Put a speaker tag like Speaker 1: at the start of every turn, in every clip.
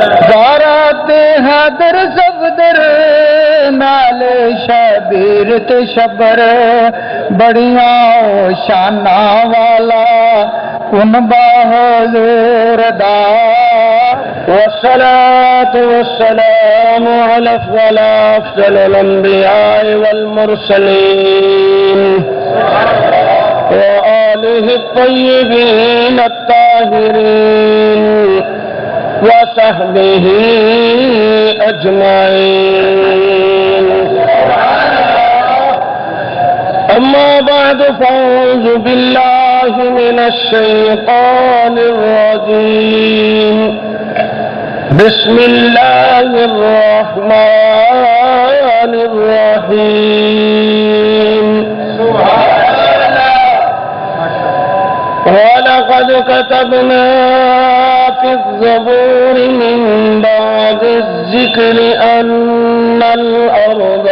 Speaker 1: زارات حیدر صفدر نال شبیر تے شبر بڑیاں شانہ والا کن بحضور دا والصلاة والسلام على أفضل الأنبياء والمرسلين وآله الطيبين الطاهرين وصحبه أجمعين. أما بعد فأعوذ بالله من الشيطان الرجيم. بسم الله الرحمن الرحيم. ولقد كتبنا في الزبور من بعد الذكر أن الأرض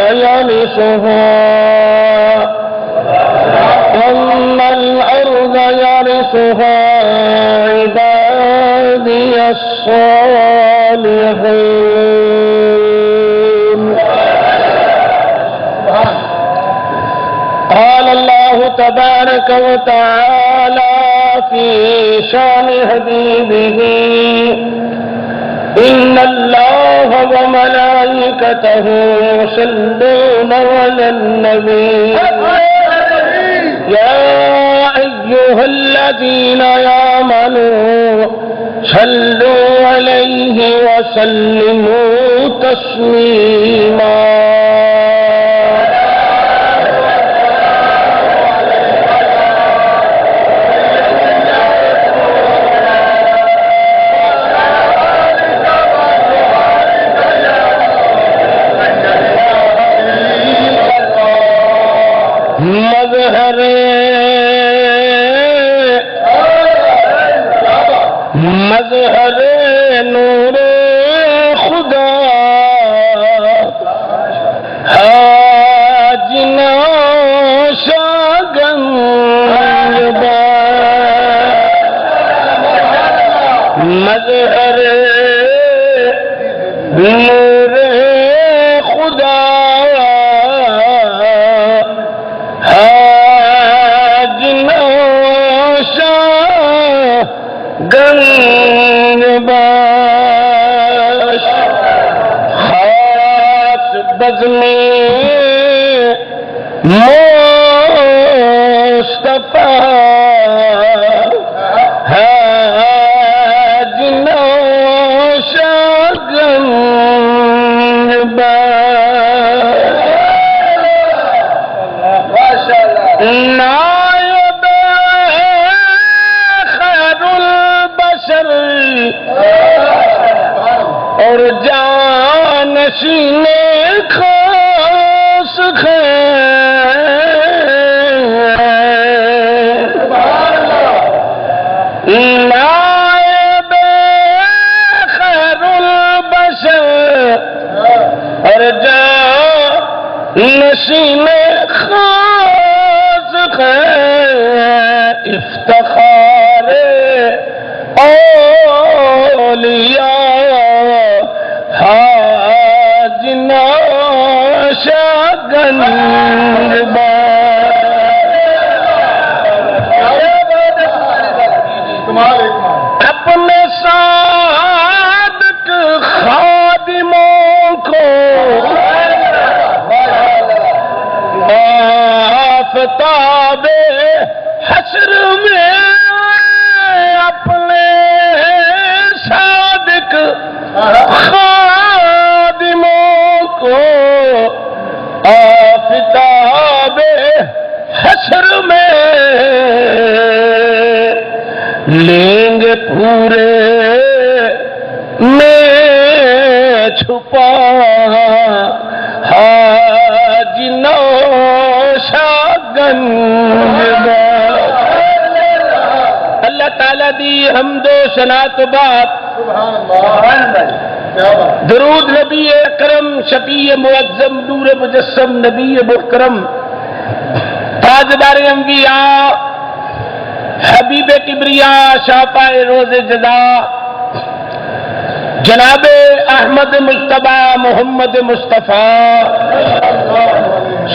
Speaker 1: يرثها عبادي الصالحون. قال الله تبارك وتعالى في شان حبيبه إن الله وملائكته يصلون على النبي يا أيها الذين آمنوا صلوا عليه وسلموا تسليما. مظہر نور خدا حاجنا شاگنب مظہر نور خدا حاجنا گنباش خاص بزمی مصطفیٰ حاجنا گنباش نائب خیر البشر اور جانشین خاص نائب خیر البشر اور جانشین خاص افتخار اولیاء حاجنا شاگنب. اپنے صادق خادموں کو آفتاب حشر میں اپنے صادق خادموں کو آفتاب حشر میں لیں گے پورے میں چھپا حاجنا شاگنب. اللہ تعالیٰ دی حمد و ثنا تو بعد درود نبی اکرم شفیع معظم نور مجسم نبی محترم تاجدار انبیاء حبیب کبریا شافع روز جزا جناب احمد مجتبی محمد مصطفیٰ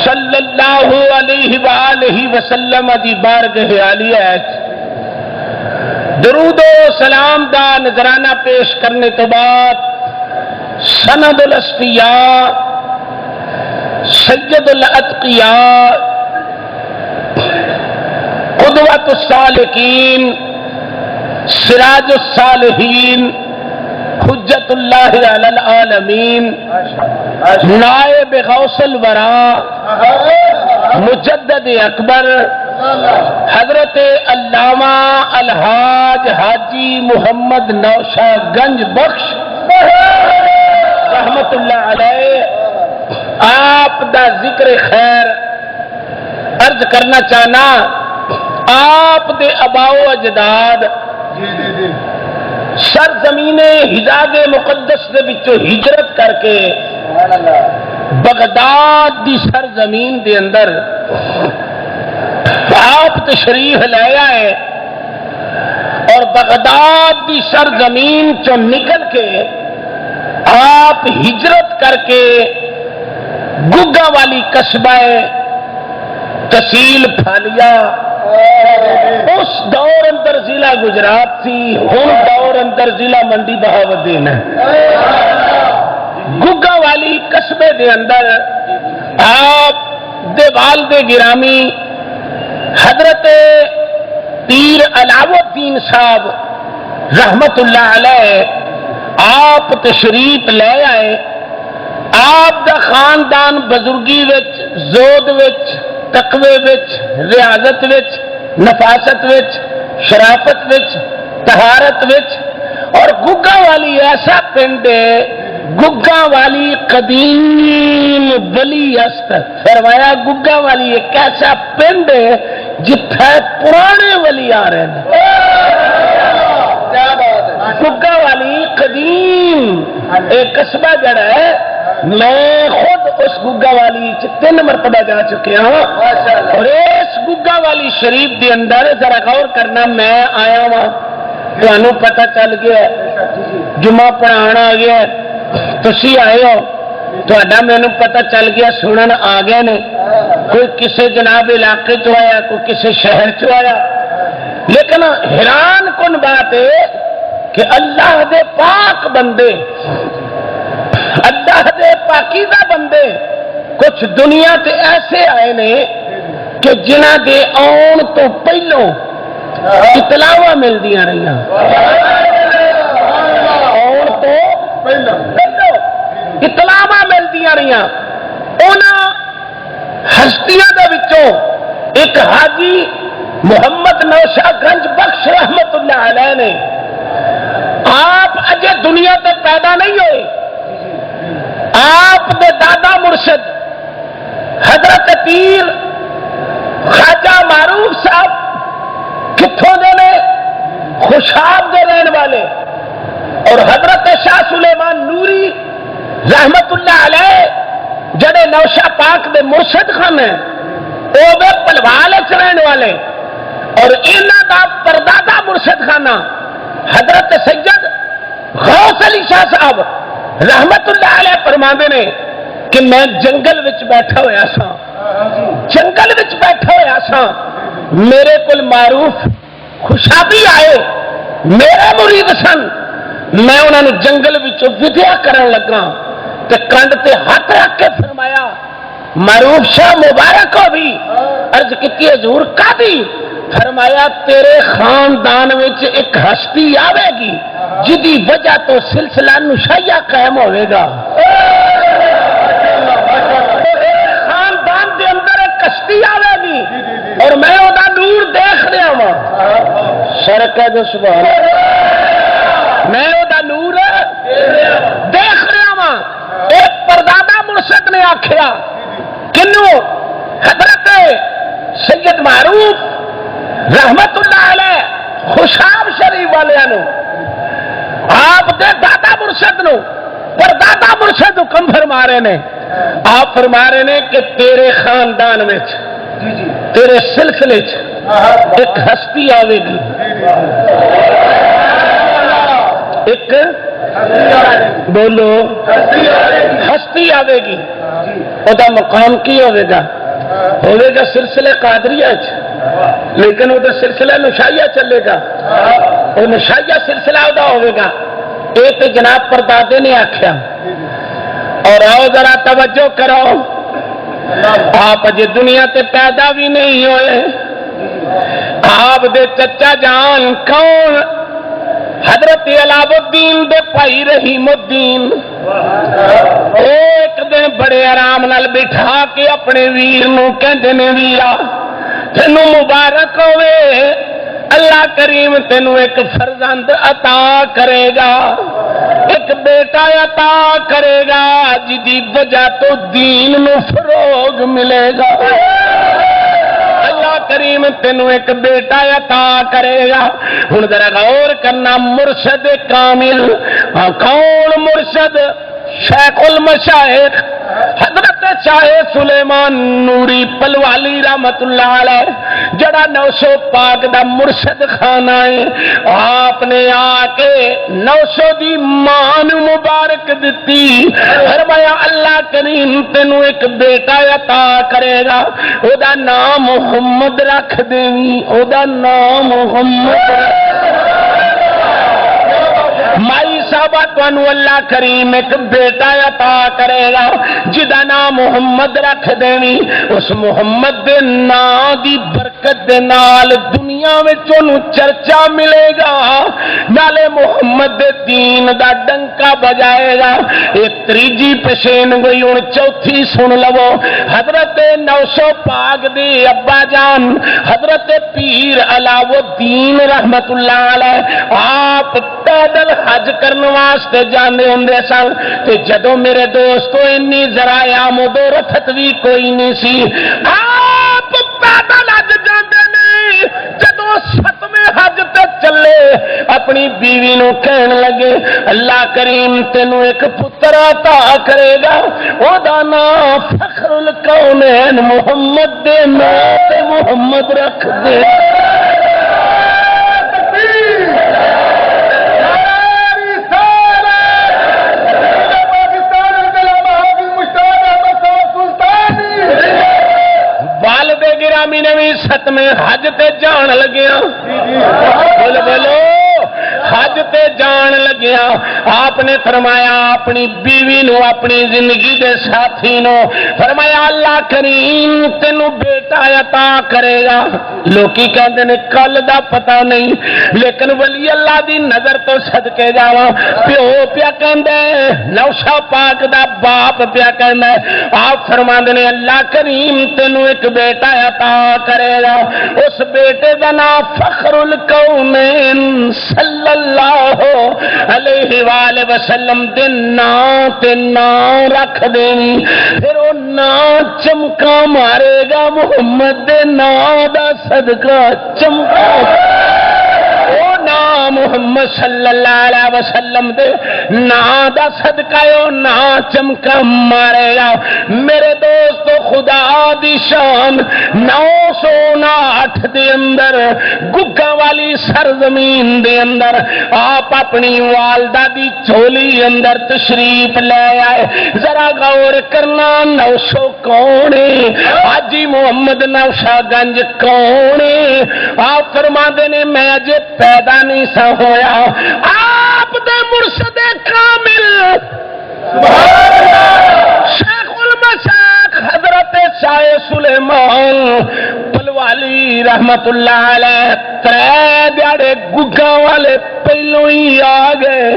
Speaker 1: صلی اللہ علیہ وآلہ وسلم دی بارگاہ عالیہ درود و سلام دا نذرانہ پیش کرنے تو بعد سند الاصفیاء سید الاتقیاء قدوۃ السالکین سراج الصالحین حجت اللہ علی العالمین نائب غوث الورا مجدد اکبر حضرت علامہ الحاج حاجی محمد نوشہ گنج بخش رحمت اللہ علیہ آپ دا ذکر خیر عرض کرنا چاہنا. آپ دے آباء و اجداد سرزمین حجاز مقدس دے وچوں ہجرت کر کے بغداد دی سرزمین دے اندر آپ تشریف لے آئے اور بغداد دی سرزمین چوں نکل کے آپ ہجرت کر کے گگا والی قصبہ تحصیل پھالیا. اس دور اندر ضلع گجرات تھی، ہن دور اندر ضلع منڈی بہاودین ہے. گگا والی قصبے دے اندر آپ دے والد گرامی حضرت پیر علاؤ الدین صاحب رحمت اللہ علیہ آپ تشریف لے آئے. آپ دا خاندان بزرگی وچ، زود وچ، تقوی وچ، ریاضت وچ، نفاست وچ، شرافت وچ، طہارت وچ. اور گگا والی ایسا پنڈ ہے، گگا والی قدیم ولی است. فرمایا گگا والی ایک ایسا پنڈ ہے جتھے پرانے ولی آ رہے ہیں. گگا والی قدیم ایک قصبہ جڑا ہے، میں خود اس گگا والی 3 مرتبہ جا چکے ہوں. اور اس گگا والی شریف دے اندر ذرا غور کرنا، میں آیا ہوں تمہیں پتہ چل گیا جمعہ پڑھانا آ گیا، تسی آئے ہو تہاڈا مینوں پتہ چل گیا، سنن آ گئے نے. کوئی کسی جناب علاقے چ آیا، کوئی کسی شہر چ آیا. لیکن حیران کن بات ہے کہ اللہ دے پاک بندے، اللہ دے پاکیزہ بندے کچھ دنیا تے ایسے آئے نے کہ جنہ دے آن تو پہلوں اطلاعاں ملدیاں رہی ہیں. آن تو پہلوں اطلاعاں ملدیاں رہی ہیں. انہاں ہستیاں دے وچوں ایک حاجی محمد نوشہ گنج بخش رحمت اللہ علیہ نے، آپ اجے دنیا تے پیدا نہیں ہوئے، آپ دے دادا مرشد حضرت پیر خواجہ معروف صاحب کتھوں دے نے؟ خوشاب دے رہن والے. اور حضرت شاہ سلیمان نوری رحمت اللہ علیہ جڑے نوشہ پاک دے مرشد خان ہیں، وہ دے پلوال اچ رہن والے. اور انہاں دا پردادا مرشد خانہ حضرت سید غوث علی شاہ صاحب رحمت اللہ علیہ فرماندے نے کہ میں جنگل وچ بیٹھا ہویا سا، جنگل وچ بیٹھا ہویا سا، میرے کول معروف خوشابی آئے، میرے مرید سن. میں انہوں نے جنگل وچوں ودیا کرن لگا تے کنڈ تے ہاتھ رکھ کے فرمایا معروف شاہ مبارک ہو بھی. عرض کیتی حضور قاضی؟ فرمایا تیرے خاندان وچ ایک ہستی آوے گی جدی وجہ تو سلسلہ نشائیہ قائم ہوئے گا. خاندان دے اندر ایک کشتی آوے گی اور میں وہاں نور دیکھ رہا ہوں. شرکہ جو سبحان میں وہاں نور دیکھ رہا ہوں. ایک پردادا مرشد نے آکھیا کنوں؟ حضرت سید معروف رحمت اللہ علیہ خوشاب شریف والے آپ دے دادا مرشد نو پر دادا مرشد حکم فرما رہے نے. آپ فرما رہے نے کہ تیرے خاندان میں تیرے سلسلے ایک ہستی آئے گی، ایک بولو ہستی آئے گی، وہ مقام کی ہوگا؟ ہوگا سلسلے قادریہ لیکن وہ سلسلہ نشائیہ چلے گا، وہ نشائیہ سلسلہ ادا ہوگا۔ ایک جناب پردادے نے آخیا، اور آؤ ذرا توجہ کرو، آپ اجے دنیا تے پیدا بھی نہیں ہوئے، آپ دے چچا جان کون؟ حضرت علاؤ الدین دے بھائی رحیم الدین۔ ایک دن بڑے آرام نال بٹھا کے اپنے ویر نو کہندے نے ویرا تینوں مبارک ہوئے، اللہ کریم تینوں ایک فرزند عطا کرے گا، ایک بیٹا عطا کرے گا جدی وجہ تو دین نو فروغ ملے گا۔ اللہ کریم تینوں ایک بیٹا عطا کرے گا۔ ہن ذرا غور کرنا، مرشد کامل کون؟ مرشد شیخ المشائخ حضرت شاہ سلیمان نوری پلوالی رحمت اللہ علیہ، جڑا نوشو پاک دا مرشد خانہ ہے، آپ نے آ کے نوشو دی مان مبارک دتی، فرمایا اللہ کریم تینوں ایک بیٹا عطا کرے گا، او دا نام محمد رکھ دیں، او دا نام محمد مائی صاحبہ تانوں اللہ کریم ایک بیٹا عطا کرے گا جدا نام محمد رکھ دینی، اس محمد دے نام دی برکت دے نال دنیا وچ اونوں چرچا ملے گا، نالے محمد دے دین دا ڈنکا بجائے گا۔ ایک تریجی پشین گئی، ہن چوتھی سن لو۔ حضرت نوشو پاک دی ابا جان حضرت پیر علاؤ الدین رحمت اللہ علیہ، آپ پیدل حج کرنے واسطے جانے ہوندے سن، تے جدوں میرے دوستو انی ذرائع آمد و رفت بھی کوئی نہیں سی، آپ پیدل حج جاندے نہیں، جدوں ستویں حج تے چلے اپنی بیوی نو کہن لگے اللہ کریم تینوں ایک پتر عطا کرے گا، او دا نام فخر الکونین محمد دے نام تے محمد رکھ دے۔ والد گرامی نے بھی ستویں حج تے جان لگیا، بولو حج تے جان لگیا، آپ نے فرمایا اپنی بیوی نو، اپنی زندگی دے ساتھی نو فرمایا اللہ کریم تینوں بیٹا عطا کرے گا۔ لوکی کہندے نے کل دا پتہ نہیں، لیکن ولی اللہ دی نظر تو صدقے جاواں، پیو پیا کہندا ہے، نوشا پاک دا باپ پیا کہندا ہے، آپ فرماندے نے اللہ کریم تینوں ایک بیٹا عطا کرے گا، اس بیٹے دا نام فخر الکونین صلی اللہ علیہ وآلہ وسلم دے نام تے نام رکھ دینی، پھر وہ نام چمکا مارے گا محمد دے نام دا صدقہ چمکا، او نام محمد صلی اللہ علیہ وسلم دے نام دا صدقہ او نام چمکا مارے گا۔ میرے دوستو خدا دی شان 908 دے اندر گگا والی سرزمین دے اندر آپ اپنی والدہ دی چولی اندر تشریف لے آئے، ذرا غور کرنا نوشو کون ہے؟ حاجی محمد نوشا گنج کون ہے؟ آپ فرما دینے میں اجے پیدا نہیں سا ہویا، آپ دے مرشد کامل شیخ المشائخ حضرت شاہ سلیمان پلوالی رحمت اللہ علیہ ترے دیاڑے گگا والے پہلو ہی آ گئے،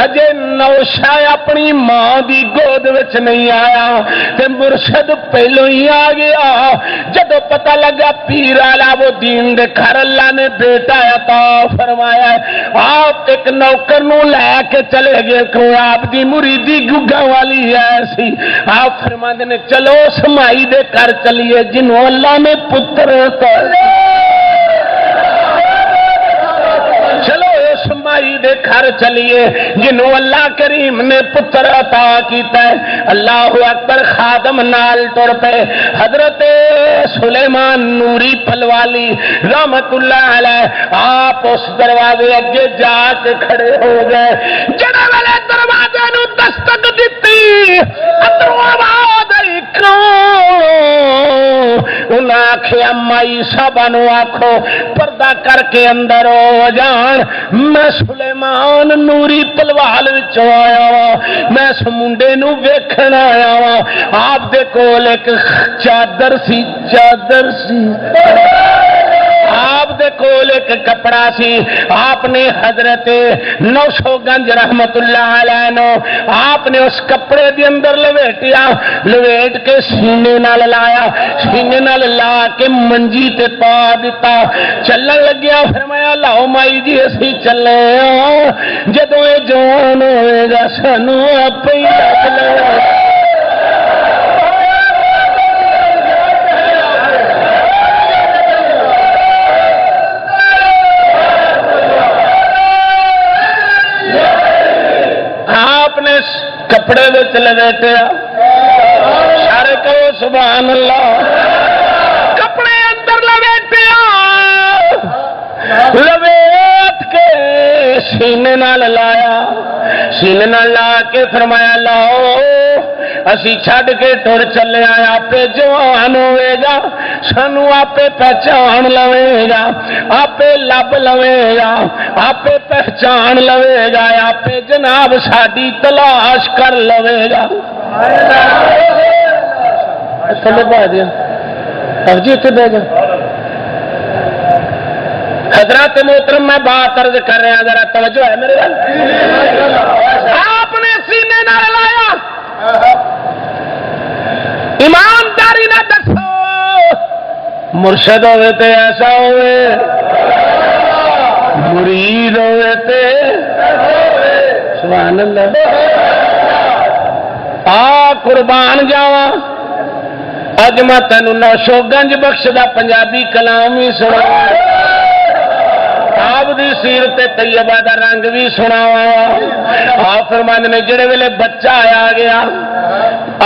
Speaker 1: اجے نوشا اپنی ماں دی گود وچ نہیں آیا تے مرشد پہلو ہی آ گیا۔ جدو پتہ لگا پیر علاؤ الدین دے گھر اللہ نے بیٹا عطا فرمایا ہے، آپ ایک نوکر نو لے کے چلے گئے کہ آپ دی مریدی گگا والی ایسی، آپ فرماندے نے چلو اس مائی دے گھر چلیے جنہوں اللہ نے پتر عطا، چلو اس مائی دے گھر چلیے جنوں اللہ کریم نے پتر عطا کیتا ہے. اللہ اکبر. خادم نال ٹر پے. حضرت سلیمان نوری پھلوالی رحمت اللہ علیہ آپ اس دروازے اگے جا کے کھڑے ہو گئے. جڑے والے دروازے نو دستک دتی اندروں آواز آئی انہاں آکھیا مائی صاحبہ نو آکھو پردہ کر کے اندر ہو جان. میں سلیمان نوری پلوال وچوں آیا وا. میں اس منڈے نو ویکھن آیا وا. آپ دے کول ایک چادر سی آپ دے کول ایک کپڑا سی. آپ نے حضرت نوشو گنج رحمت اللہ علیہ نو آپ نے اس کپڑے دے اندر لویٹیا. لویٹ کے سینے نال لایا. سینے نال لا کے منجی تے پا دیتا. چلن لگیا. فرمایا لاؤ مائی جی اسی چلے ہاں. جدوں اے جوان ہوئے گا سانو آپ ہی لگ لو. آپ نے کپڑے وچ لپیٹیا. سارے کہو سبحان اللہ. کپڑے اندر لپیٹیا. لپیٹ کے سینے نال لایا. سینے نال لا کے فرمایا لاؤ اسی چھڈ کے ٹر چلے آئے. آپ جوان ہوئے گا سانو آپ پہچان لوے گا. آپ لب لوے گا. آپ پہچان لوے گا. آپ جناب ساڈی تلاش کر لوے گا. تھلے پا دیا جی اتنے بہ جا. حضرات محترم میں بات عرض کر رہا ذرا توجہ ہے میرے گل. آپ نے سینے نال لایا. ایمانداری نہ دسو مرشد ہوئے تے ایسا ہوئے مرید ہوئے تے سبحان اللہ. آ قربان جاواں اج میں تینوں نوشو گنج بخش دا پنجابی کلام ہی سنا. آپ دی سیرت طیبہ دا رنگ بھی سناواں. آپ فرماندے نے جڑے ویلے بچہ آیا گیا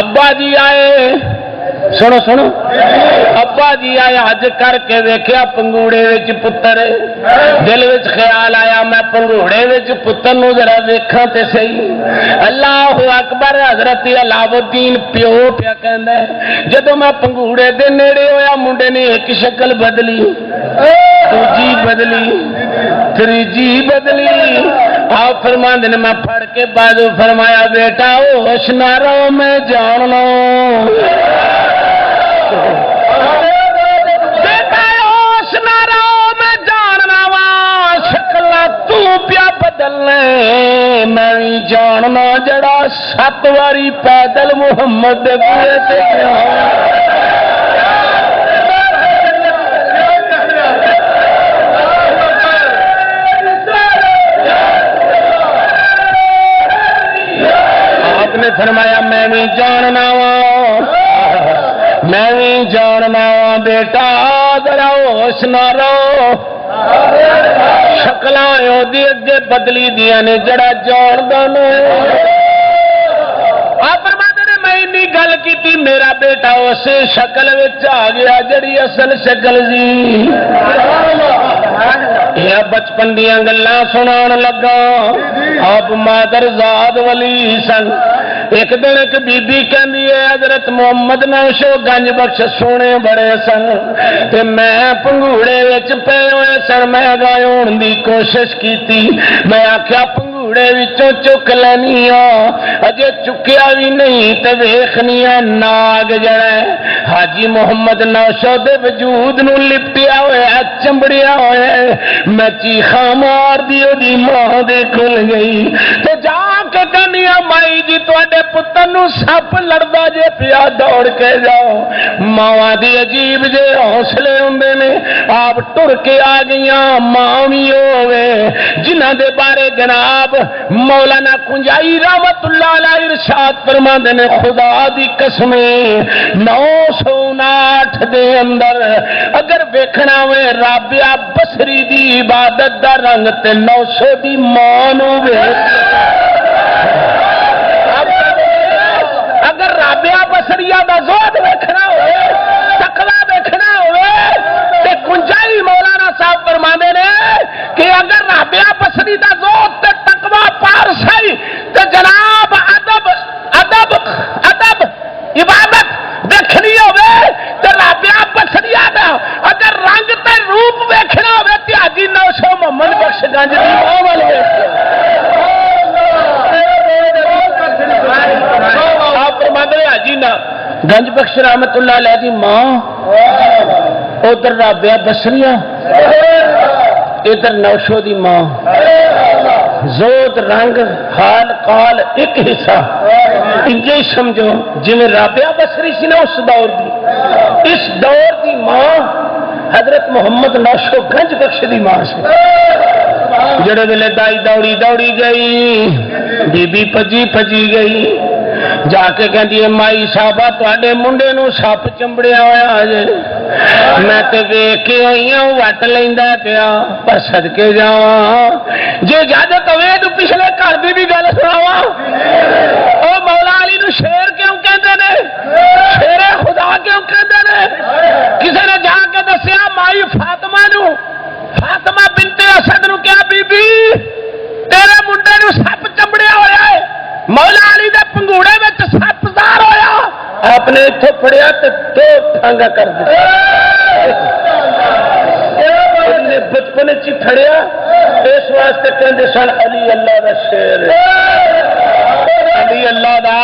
Speaker 1: ابا جی آئے. سنو سنو. ابا جی آئے حج کر کے ویکھیا پنگوڑے وچ پتر. دل وچ خیال آیا میں پنگوڑے وچ پتر نو ذرا ویکھاں تے صحیح. اللہ اکبر. حضرت علاؤ الدین پیو پیا کہندا ہے جدوں میں پنگوڑے دے نیڑے ہویا منڈے نے ایک شکل بدلی دوجی بدلی تیجی بدلی. آپ فرماندے نے میں پھڑ کے بازو فرمایا بیٹا ہوش نہ رہو میں جاننا. بیٹا ہوش نہ رہو میں جاننا وا. شکل تو پیا بدلنے میں بھی جاننا جڑا 7 واری پیدل محمد دے بوئے تے گیا. نے فرمایا میں بھی جاننا وا. میں بھی جاننا وا بیٹا ذرا ہوش نہ رہو. شکل اگے بدلی دیا نے جڑا جاندا نہیں. آپ میں گل کی میرا بیٹا اس شکل آ گیا جڑی اصل شکل سی. یہ بچپن دیا گلاں سنان لگا. آپ مادر زاد ولی سن. ایک دن ایک بی بی کہندی ہے حضرت محمد نوشو گنج بخش سونے بڑے سن تے میں پنگوڑے وچ پے ہوئے سن. میں گاؤن دی کوشش کیتی. میں آخیا پنگوڑے وچوں چک لینی اجے چکیا بھی نہیں تے ویکھنی ناگ جڑا حاجی محمد نوشو دے وجود نو لپٹیا ہوا چمبڑیا ہوا. میں چیخا مار دی دی ماں دے کول گئی تے جا کے کے کہنی مائی جی تے پتر نو سپ لڑتا جے پیا دوڑ کے جاؤ ماواں دی عجیب جے حوصلے ہوندے نے آپ ٹر کے آ گئیاں ماں بھی ہوے جنہاں دے بارے جناب مولانا کنجائی رحمت اللہ علیہ ارشاد فرماندے نے خدا دی قسم 959 دے اندر اگر ویکھنا ہوے رابعہ بصری دی عبادت دا رنگ تے 900 دی ماں نو اگر رابعہ بصریہ دا زہد ویکھنا ہوے تقوی ویکھنا ہوے تے کنجائی مولانا صاحب فرماندے نے کہ اگر رابعہ بصری دا زہد تے تقوی پارسائی تے جناب ادب عبادت دیکھنی ہوے تے رابعہ بصریہ دا اگر رنگ تے روپ ویکھنا ہوے تے حاجی 900 محمد بخش گنج دی ماں ول حاجی نا گنج بخش رحمت اللہ علیہ دی ماں ادھر رابعہ بصریہ ادھر 900 دی ماں زود رنگ حال قال ایک حصہ انجے ہی سمجھو جی میں رابعہ بصری سی نا اس دور دی ماں حضرت محمد 900 گنج بخش دی ماں سے جڑے ویلے دائی دوڑی گئی بی بی پجی گئی جا کے کہندی ہے مائی صاحبہ تواڈے منڈے نو سپ چمبڑیا ہوا جے میں تے ویکھ کے آئی ہوں وٹ لیندا پیا پر صدکے جاواں جے اجازت ہوے تو پچھلے گھر دی بھی گل سناواں او مولا علی نو شیر کیوں کہندے نے شیر خدا کیوں کہندے نے کسے نے جا کے دسیا مائی فاطمہ بنت اسد نو کیا بی بی تیرے منڈے نو سپ چمبڑیا ہوا ہے مولا علی دے پنگوڑے میں سپ زار ہویا آپ نے اتوں پڑیا تو دو ٹانگا کر دیا بچپن چی پھڑیا اس واسطے کہندے سن علی اللہ دا شیر علی اللہ دا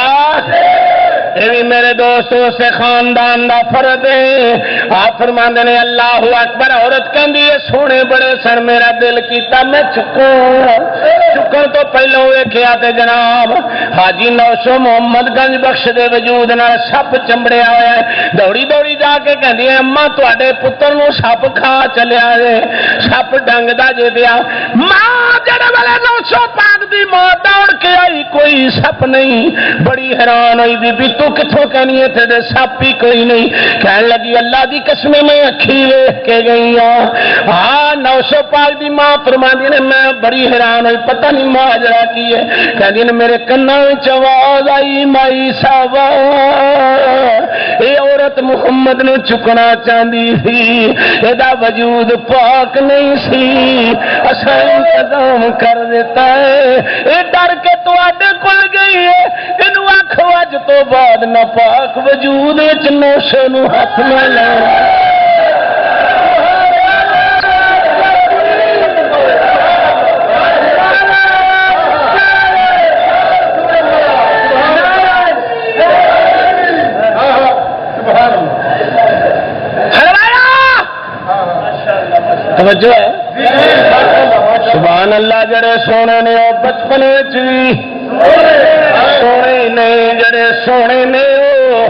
Speaker 1: یہ بھی میرے دوستوں سے خاندان دا فرد ہے آپ فرماندے نے اللہ اکبر عورت کہندی ہے سونے بڑے سن میرا دل کیتا میں چکن تو پہلوں ویکھیا تے جناب حاجی 900 محمد گنج بخش دے وجود نال سپ چمبڑیا ہوا ہے دوڑی جا کے کہندی ہے اماں تواڈے پتر نو سپ کھا چلیا جے سپ ڈنگدا جے پیا ماں جڑے والے 900 پاک دی موت دوڑ کے آئی کوئی سپ نہیں بڑی حیران ہوئی بی تو کتوں کہنی ہے تیرے سپ ہی کوئی نہیں کہنے لگی اللہ دی قسم میں اکھی ویکھ کے گئی ہاں 900 پاک دی ماں فرماندی نے میں بڑی حیران ہوئی پتہ نہیں ماجرا کی ہے کہندی نے میرے کنا وچ آواز آئی مائی صاحب اے عورت محمد نو چکنا چاہندی سی ایدا وجود پاک نہیں سی اساں انتظام کر دیتا ہے اے ڈر کے تواڈے کول گئی ہے اینو آکھو اج تو بعد نہ پاک وجود وچ 900 نو ہاتھ نہ لا توجہ ہے سبحان اللہ جڑے سونے نے وہ بچپن سونے نہیں جڑے سونے نے وہ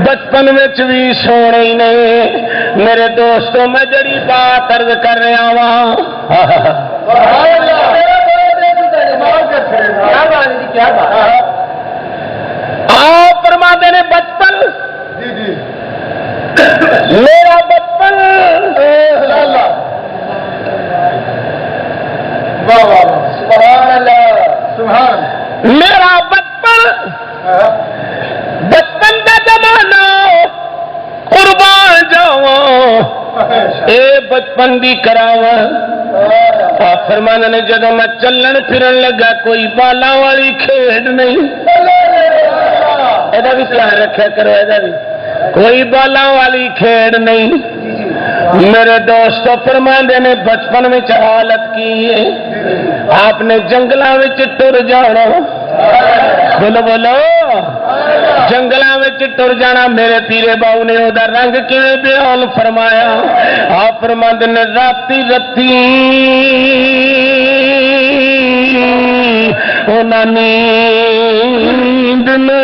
Speaker 1: بچپن بھی سونے ہی نہیں میرے دوستوں میں جڑی بات عرض کر رہا ہوں آپ فرماتے نے بچپن میرا بچپن میرا بچپن کا زمانہ قربان جاواں اے بچپن دی کراواں فرمانے نے جدوں میں چلن پھرن لگا کوئی بالاں والی کھیڈ نہیں ایدا بھی دھیان رکھیا کرو ایدا بھی کوئی بالاں والی کھیڈ نہیں میرے دوستو فرماندے نے بچپن میں حالت کی ہے آپ نے جنگلاں وچ ٹر جانا بولو بولو جنگلاں وچ ٹر جانا میرے پیرے باؤ نے او دا رنگ کیویں بیان فرمایا آپ فرماندے نے راتی انہاں نیند نہ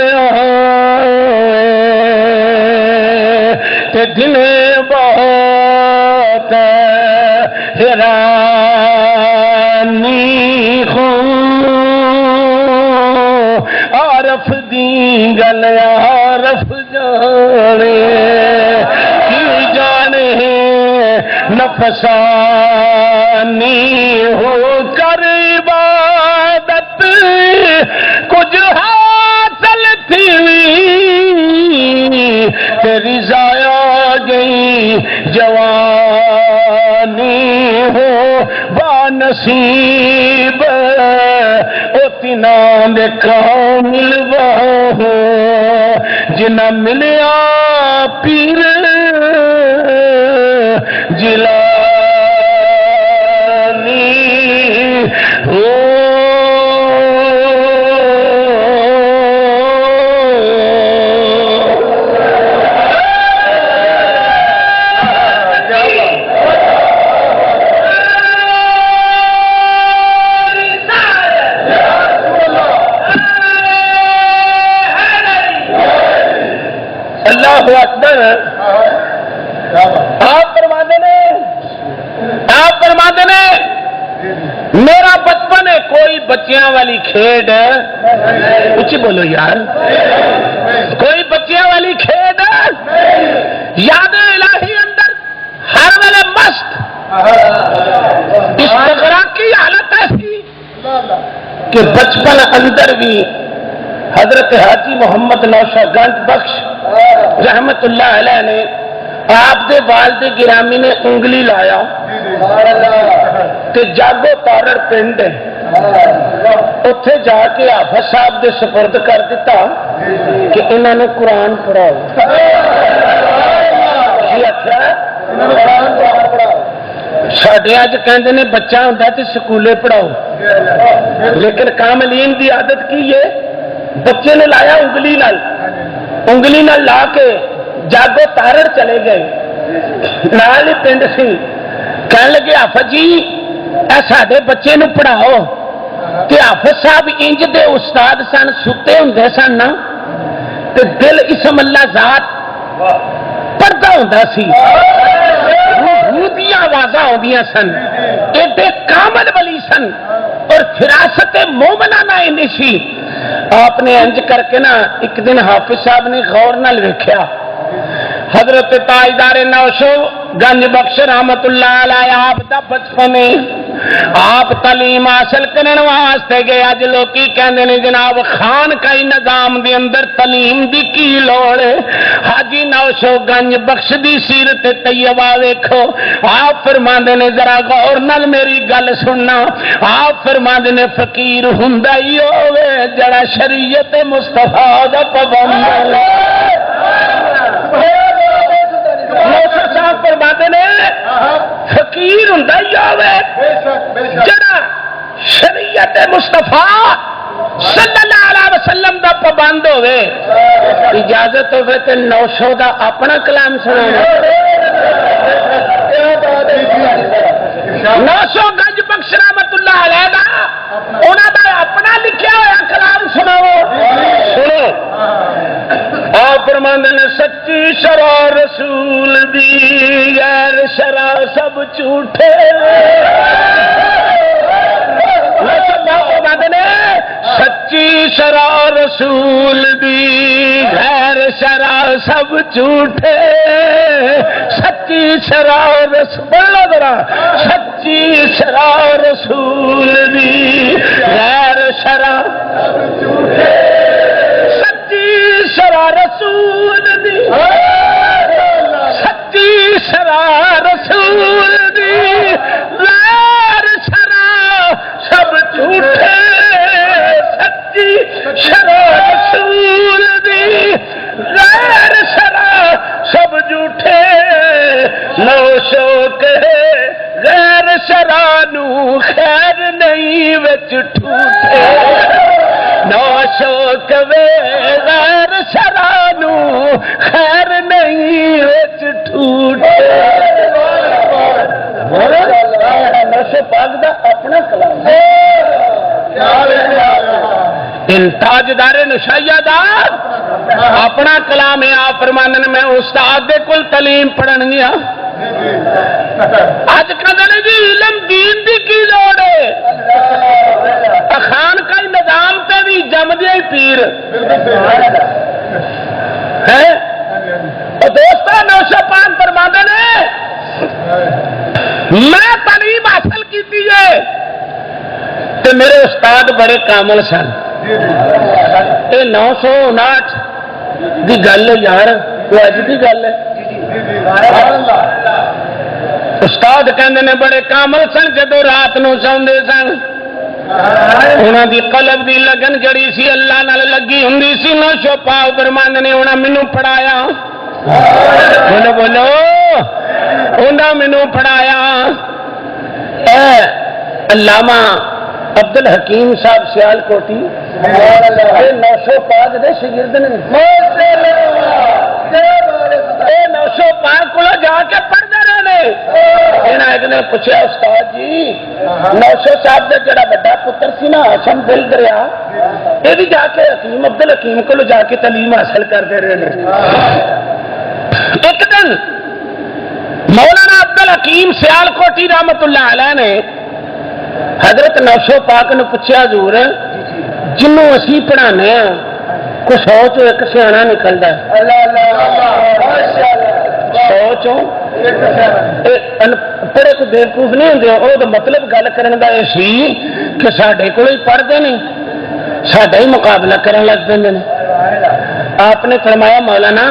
Speaker 1: تے دنے بہت حیرانی عارف دی گل عارف جانے کی جانے نفسانی ہو کر عبادت کچھ حاصل تھی تیری ضائع گئی جوانی ہو بانصیب اتنا دے کامل ہو جنہ ملیا پیر جیلانی ہو اللہ اکبر۔ آپ فرماتے نے میرا بچپن ہے کوئی بچیاں والی کھیڈ اچھی بولو یار کوئی بچیاں والی کھیڈ یاد الہی اندر ہر ویلے مست استغراقی حالت ایسی کہ بچپن اندر بھی حضرت حاجی محمد نوشہ گنج بخش رحمت اللہ علیہ نے آپ دے والد گرامی نے انگلی لایا کہ جاگو تارڑ پنڈ اتے جا کے حافظ صاحب دے سپرد کر دیتا کہ انہوں نے قرآن پڑھاؤ ساڈے اج کہندے نے بچہ ہوندا تے سکولے پڑھاؤ لیکن کاملین دی عادت کی ہے بچے نے لایا انگلی نال لا کے جاگو تارڑ چلے گئے نال ہی پنڈ سی کہنے لگے حافظ جی اے ساڈے بچے نو پڑھاؤ کہ حافظ صاحب انج دے استاد سن ستے ہوندے سن نا تے دل اسم اللہ ذات پڑھدا ہوندا سی روحیاں آوازاں ہوندیاں سن ایڈے کامل ولی سن اور فراست مومنانہ انہی سی آپ نے انج کر کے نا ایک دن حافظ صاحب نے غور نال ویکھیا حضرت تاجدار نوشو گنج بخش رحمت اللہ علیہ آپ دا بچپن آپ تعلیم حاصل کرنے واسطے گئے اج لوکی کہندے نے جناب خان کئی نظام دے اندر تعلیم دی کی لوڑ ہے حاجی نوشو گنج بخش دی سیرت طیبہ ویکھو آپ فرماندے نے ذرا غور نال میری گل سننا آپ فرماندے نے فقیر ہوندا ہی ہوے جڑا شریعت مصطفیٰ دا پابند صاحب فرماتے نے فقیر ہوندا ہی ہوے جڑا شریعت مصطفیٰ صلی اللہ علیہ وسلم دا پابند ہوے اجازت ہوے تے نوشو دا اپنا کلام سنانا نوشو گنج بخش رحمت اللہ علیہ دا انہاں دا اپنا لکھیا ہوا کلام سناؤ سنو آپ فرماندے نے سچی شرع رسول دی غیر شرع سب جھوٹے سچی شرع رسول دی غیر شرع سب جھوٹے سچی شرع رسول سچی شرع رسول دی غیر شرع سچی شرع رسول دی سچی شرع رسول دی غیر شرع سب جھوٹے سچی شرع رسول دی غیر شرع سب جھوٹے نوشو کہے غیر شرع نو خیر نہیں وچ ٹوٹے نوشو کہے غیر شرع نو خیر نہیں وچ ٹوٹے نوشو پاک دا اپنا کلام تاجدار نشائیہ دا اپنا کلام ہے. آپ فرماندے نے میں استاد دے کول تعلیم پڑھن گیا. اج کدے جی علم دین دی کی لوڑ ہے؟ خان کا نظام تے بھی جمدے ہی پیر ہے. دوستو نوشہ پاک فرماندے نے میں تعلیم حاصل کی ہے تے میرے استاد بڑے کامل سن. یہ 959 دی گل ہے یار, کوئی اج دی گل ہے. استاد کہندے نے بڑے کامل سن. جدو رات نو سوندے سن انہاں دی قلب دی لگن جڑی سی اللہ نال لگی ہوندی سی. نوشو پاک فرماندے نے انہاں مینوں پڑھایا. بولو بولو, انہاں مینوں پڑھایا. علامہ عبد الحکیم صاحب سیال کوٹی نوشو پاک دے شاگرد نے. نوشو پاک کو جا کے پڑھتے رہے. ایک نے پوچھا استاد جی نوشو صاحب کا جڑا بڑا پتر سی نا ہاشم دل دریا, یہ بھی جا کے حکیم عبد الحکیم کو جا کے تعلیم حاصل کرتے رہے. ایک دن مولانا عبد الحکیم سیال کوٹی رحمت اللہ علیہ نے حضرت نوشو پاک نے پوچھا حضور جنوں اسی پڑھانے ہیں کوئی 100 چوں ایک سیاح نکلتا ہے. 100 چوں پڑھے کو بیوقوف نہیں ہوتے. وہ مطلب گل کرنے کا یہ سی کہ سڈے کو پڑھتے نہیں, سڈا ہی مقابلہ کرنے لگ پہ. آپ نے فرمایا مولانا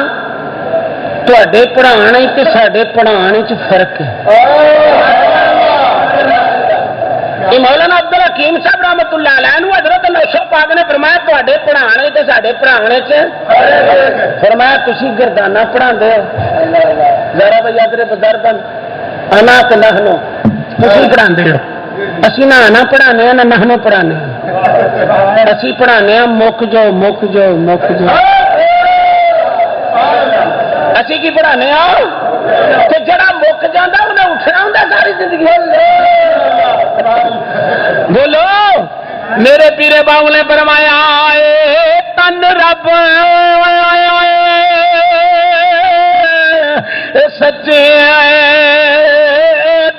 Speaker 1: تے پڑھانے تے سڈے پڑھانے چ فرق ہے. مولانا عبد الحکیم صاحب رحمت اللہ علیہ نو حضرت نوشو پاک نے فرمایا تے پڑھانے تے سڈے پڑھانے چ فرمایا تسی گردانہ پڑھا ہو ذرا بھائی ادھر بدر بن انا تے نحنو تسی پڑھا ہو. اسی نہ آنا پڑھانے نہ نحنو پڑھانے. اسی پڑھانے مک جو مک جو مک جو. اسی کی پڑھانے کہ جڑا مک جانا انہیں اٹھنا ہوں ساری زندگی. بولو میرے پیرے باؤ نے فرمایا تن رب سچے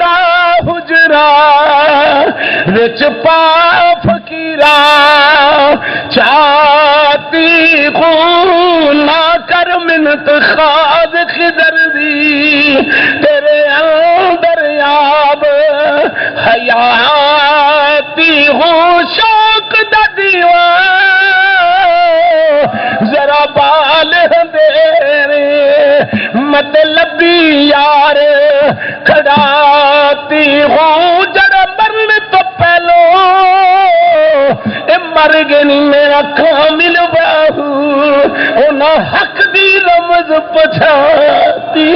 Speaker 1: دا حجرا وچ پا فقیرا چاہتی خون نہ کر منت خاص خضر دی تیرے اندر یاب حیاتی ہوں شوق دا دیوا ذرا بال دے مطلبی یار کھڑاتی ہوں جڑا مرنے تو پہلو مر گئے نہیں میرا کامل باہو انہا حق دی رمز پچھاتی.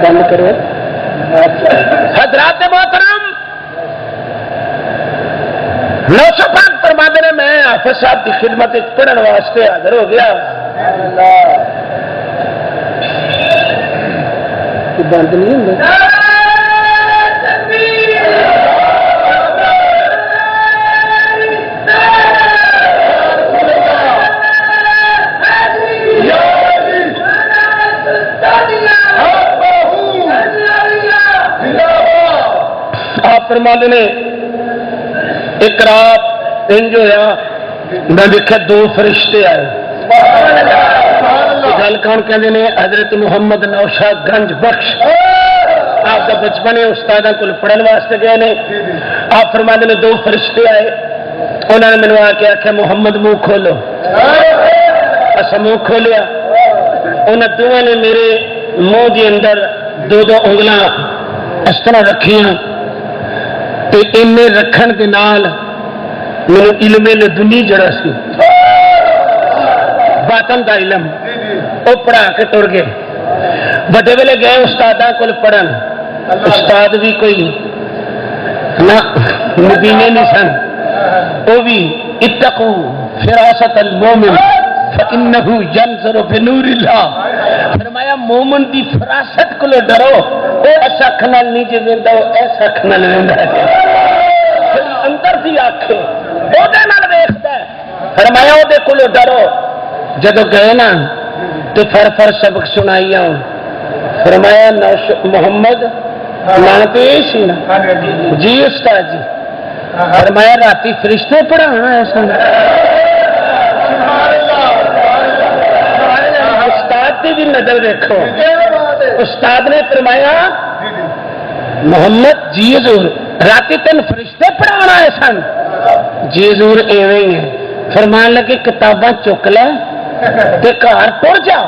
Speaker 1: بند کرو حضرات محترم. نوشو پاک فرماتے ہیں میں حافظ صاحب کی خدمت پڑھنے واسطے حاضر ہو گیا. بند نہیں ہوں آپ فرماتے نے ایک رات انج ہویا میں دیکھا 2 فرشتے آئے. گل کون کہتے ہیں حضرت محمد نوشاد گنج بخش آپ کا بچپن استاد کو پڑھنے واسطے گئے نے. آپ فرماتے نے 2 فرشتے آئے. انہوں نے مینو آ کے آخیا محمد منہ کھولو. اصا منہ کھولیا. انہوں دونوں نے میرے منہ کے اندر 2 انگلاں اس طرح رکھیاں. رکھن کے نال میرے علم لدنی جڑا سی باطن کا علم وہ پڑھا کے ٹر گئے. بڑے ویلے گئے استاد کو پڑھن. استاد بھی کوئی مدینے نہیں سن. وہ بھی اتقوا فراست المومن فإنه ينظر بنور اللہ. فرمایا مومن دی فراست کو ڈرو، وہ اس اکھ نال نہیں جی ویندا، اس اکھ نال ویندا ہے، اندر دی اکھ اودے نال ویکھدا ہے۔ فرمایا اودے کولوں ڈرو۔ جدو گئے نا تو فر سبق سنائی آؤ۔ فرمایا محمد نام تو یہ سی نا جی استاد جی۔ فرمایا راتی فرشتے پڑھانا ایسا استاد کی بھی نظر دیکھو۔ استاد نے فرمایا محمد جی حضور راتی تین فرشتے پڑھانا ہے سن؟ جی حضور ایویں ہی ہے۔ فرمان لگے کتاباں چک لے تے گھر ٹر جا۔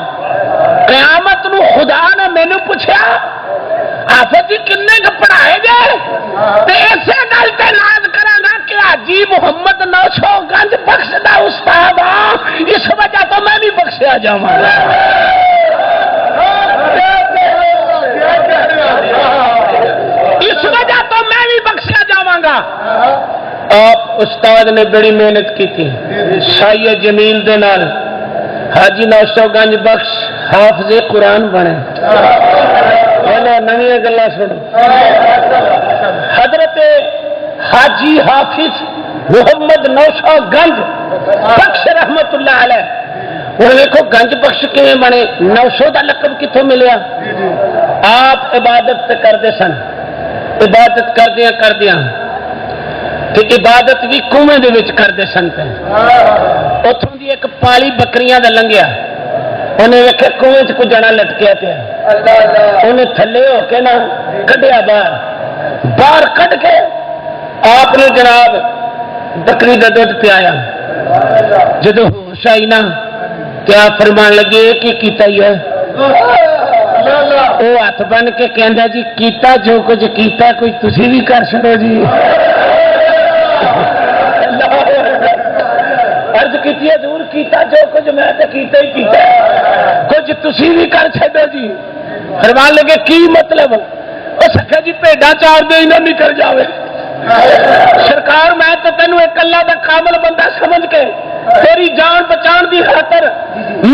Speaker 1: قیامت نو خدا نے مینو پوچھا آفت جی کنے کا پڑھائے گئے تے ایسے گل تے ناز کراں گا کہ حاجی محمد 900 گنج بخش دا استاد ہاں، اس وجہ تو میں بھی بخشیا جاواں گا۔ اس وجہ تو میں بھی بخشیا جاواں گا۔ آپ استاد نے بڑی محنت کی تھی، شاہی جمیل دے نال حاجی 900 گنج بخش حافظ قرآن بنے۔ نوی گلا سنو، حضرت حاجی حافظ محمد 900 گنج بخش رحمت اللہ علیہ۔ ہوں دیکھو گنج بخش کیویں بنے، 900 کا لقب کتوں ملیا؟ آپ عبادت کرتے سن، عبادت کردیا عبادت بھی کنویں دے وچ کرتے سن پہ۔ اتوں دی ایک پالی بکریاں دا لنگیا، انہیں ویکھیا کنویں چ کوئی جنا لٹکیا پیا، انہیں تھلے ہو کے نہ کڈیا باہر کڈ کے آپ نے جناب بکری کا دودھ پیا۔ جدو ہوش آئی نا کیا فرمان لگے کی کیتا ہی ہے؟ وہ ہاتھ بن کے کہندا جی کیتا جو کچھ کیتا کوئی تسی بھی کر چھڑو جی۔ عرض کیتی ہے دور کیتا جو کچھ میں تے کیتا ہی کیتا کچھ تسی بھی کر چھڈو جی۔ فرمان لگے کی مطلب؟ اس آخیا جی بھیڈا چار دے نہ نکل جاوے۔ سرکار میں تو تینوں ایک اللہ دا کامل بندہ سمجھ کے تیری جان بچان دی خاطر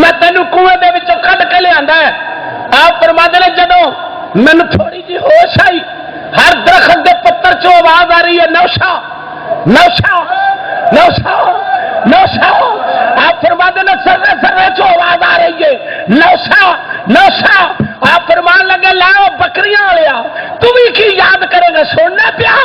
Speaker 1: میں تینوں کنویں دے وچوں کڈ کے لیا ہے۔ آپ فرماتے ہیں جدو مینوں تھوڑی جی ہوش آئی، ہر درخت دے پتر چوں آواز آ رہی ہے نوشا نوشا نوشا نوشا۔ آپ فرماتے ہیں سرے سرے چوں آواز آ رہی ہے نوشا نوشا۔ آپ فرمان لگے لاؤ بکریاں لیا تو بھی کی یاد کرے گا؟ سننا پیا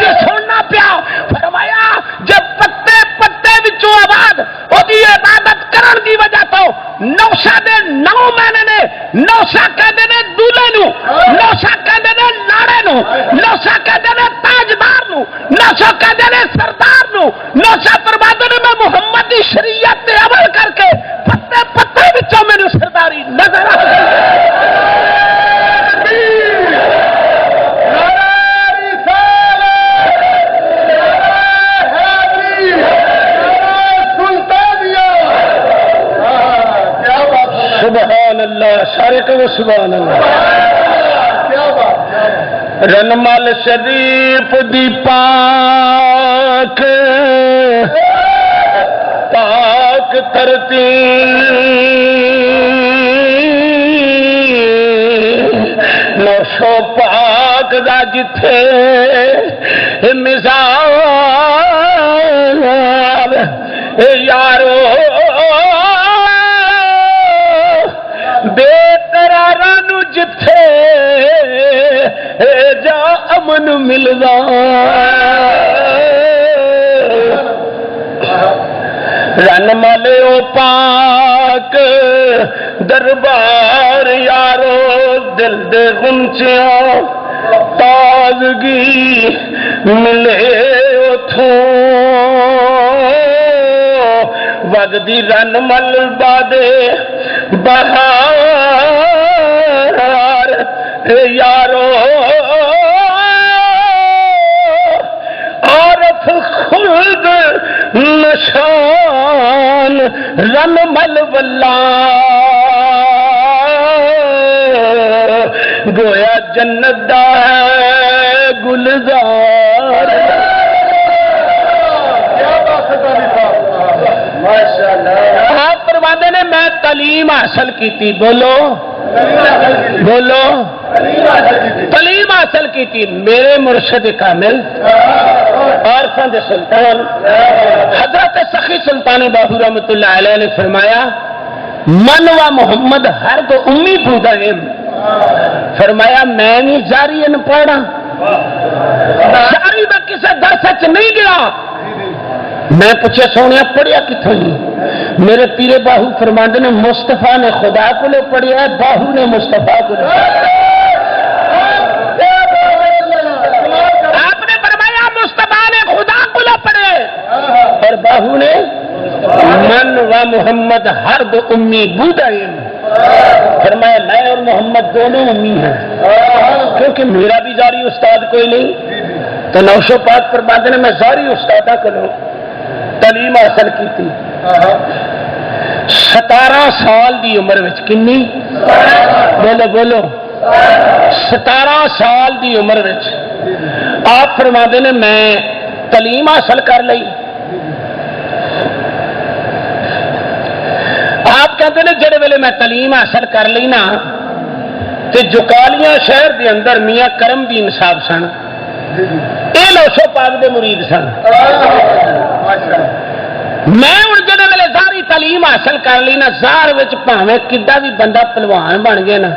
Speaker 1: جی سننا پیا۔ فرمایا جب پتے پتے وچوں آواز وہی عبادت کرن دی وجہ تو نوشا دے 9 مہینے نے نوشا کہتے ہیں دولے نو، نوشا کہتے ہیں لاڑے نو، نوشا کہتے ہیں تاجدار نو، نوشا کہتے ہیں سردار نو، نوشا فرماتے ہیں میں محمد دی شریعت تے عمل کر کے پتے پتے وچوں میری سرداری نظر آ گئی۔ سبحان اللہ، سارے کو سبحان اللہ۔ رنمل شریف دی پاک پاک ترتی نوشو پاک دا جتھے مثال یارو بے قرارانو جتھے جا امن ملدا۔ رن مالے او پاک دربار یارو دل دے غنچیاں تازگی ملے اتھوں وگدی رن مل بادے بہار یارو عارف خلد نشان رن مل واللہ گویا جنت دا گلزار۔ آپ فرماندے نے میں تعلیم حاصل کی، بولو بولو تعلیم حاصل کی تھی میرے مرشد کامل عارفاں دے سلطان حضرت سخی سلطان باہو رحمۃ اللہ علیہ نے فرمایا من و محمد ہر دو امی بودا ہے. فرمایا میں نہیں جاری ان پڑھا جاری میں کسی درس نہیں گیا. میں پوچھا سونے پڑھیا کتوں ہی میرے پیرے باہو فرماندے نے مصطفیٰ نے خدا کو لے پڑھیا ہے باہو نے مصطفیٰ کو لے. آپ نے فرمایا مصطفیٰ نے خدا کو لے پڑھے اور باہو نے من و محمد ہر دو امی بودائن. فرمایا میں اور محمد دونوں امی ہیں کیونکہ میرا بھی جاری استاد کوئی نہیں تو نوشو پاک فرماندے نے میں جاری استادہ کو تعلیم حاصل کی تھی 17 سال دی عمر وچ کنی بولو بولو 17 سال دی عمر وچ آپ فرماندے نے میں تعلیم حاصل کر لئی. آپ کہتے ہیں جڑے ویلے میں تعلیم حاصل کر لی نا تے جکالیاں شہر دے اندر میاں کرم دین صاحب سن یہ نوشو پاک دے مرید سن. میں ہوں جڑے ویلے ساری تعلیم حاصل کر لی نا زار وچ بھاویں کڈا بھی بندہ پہلوان بن گیا نا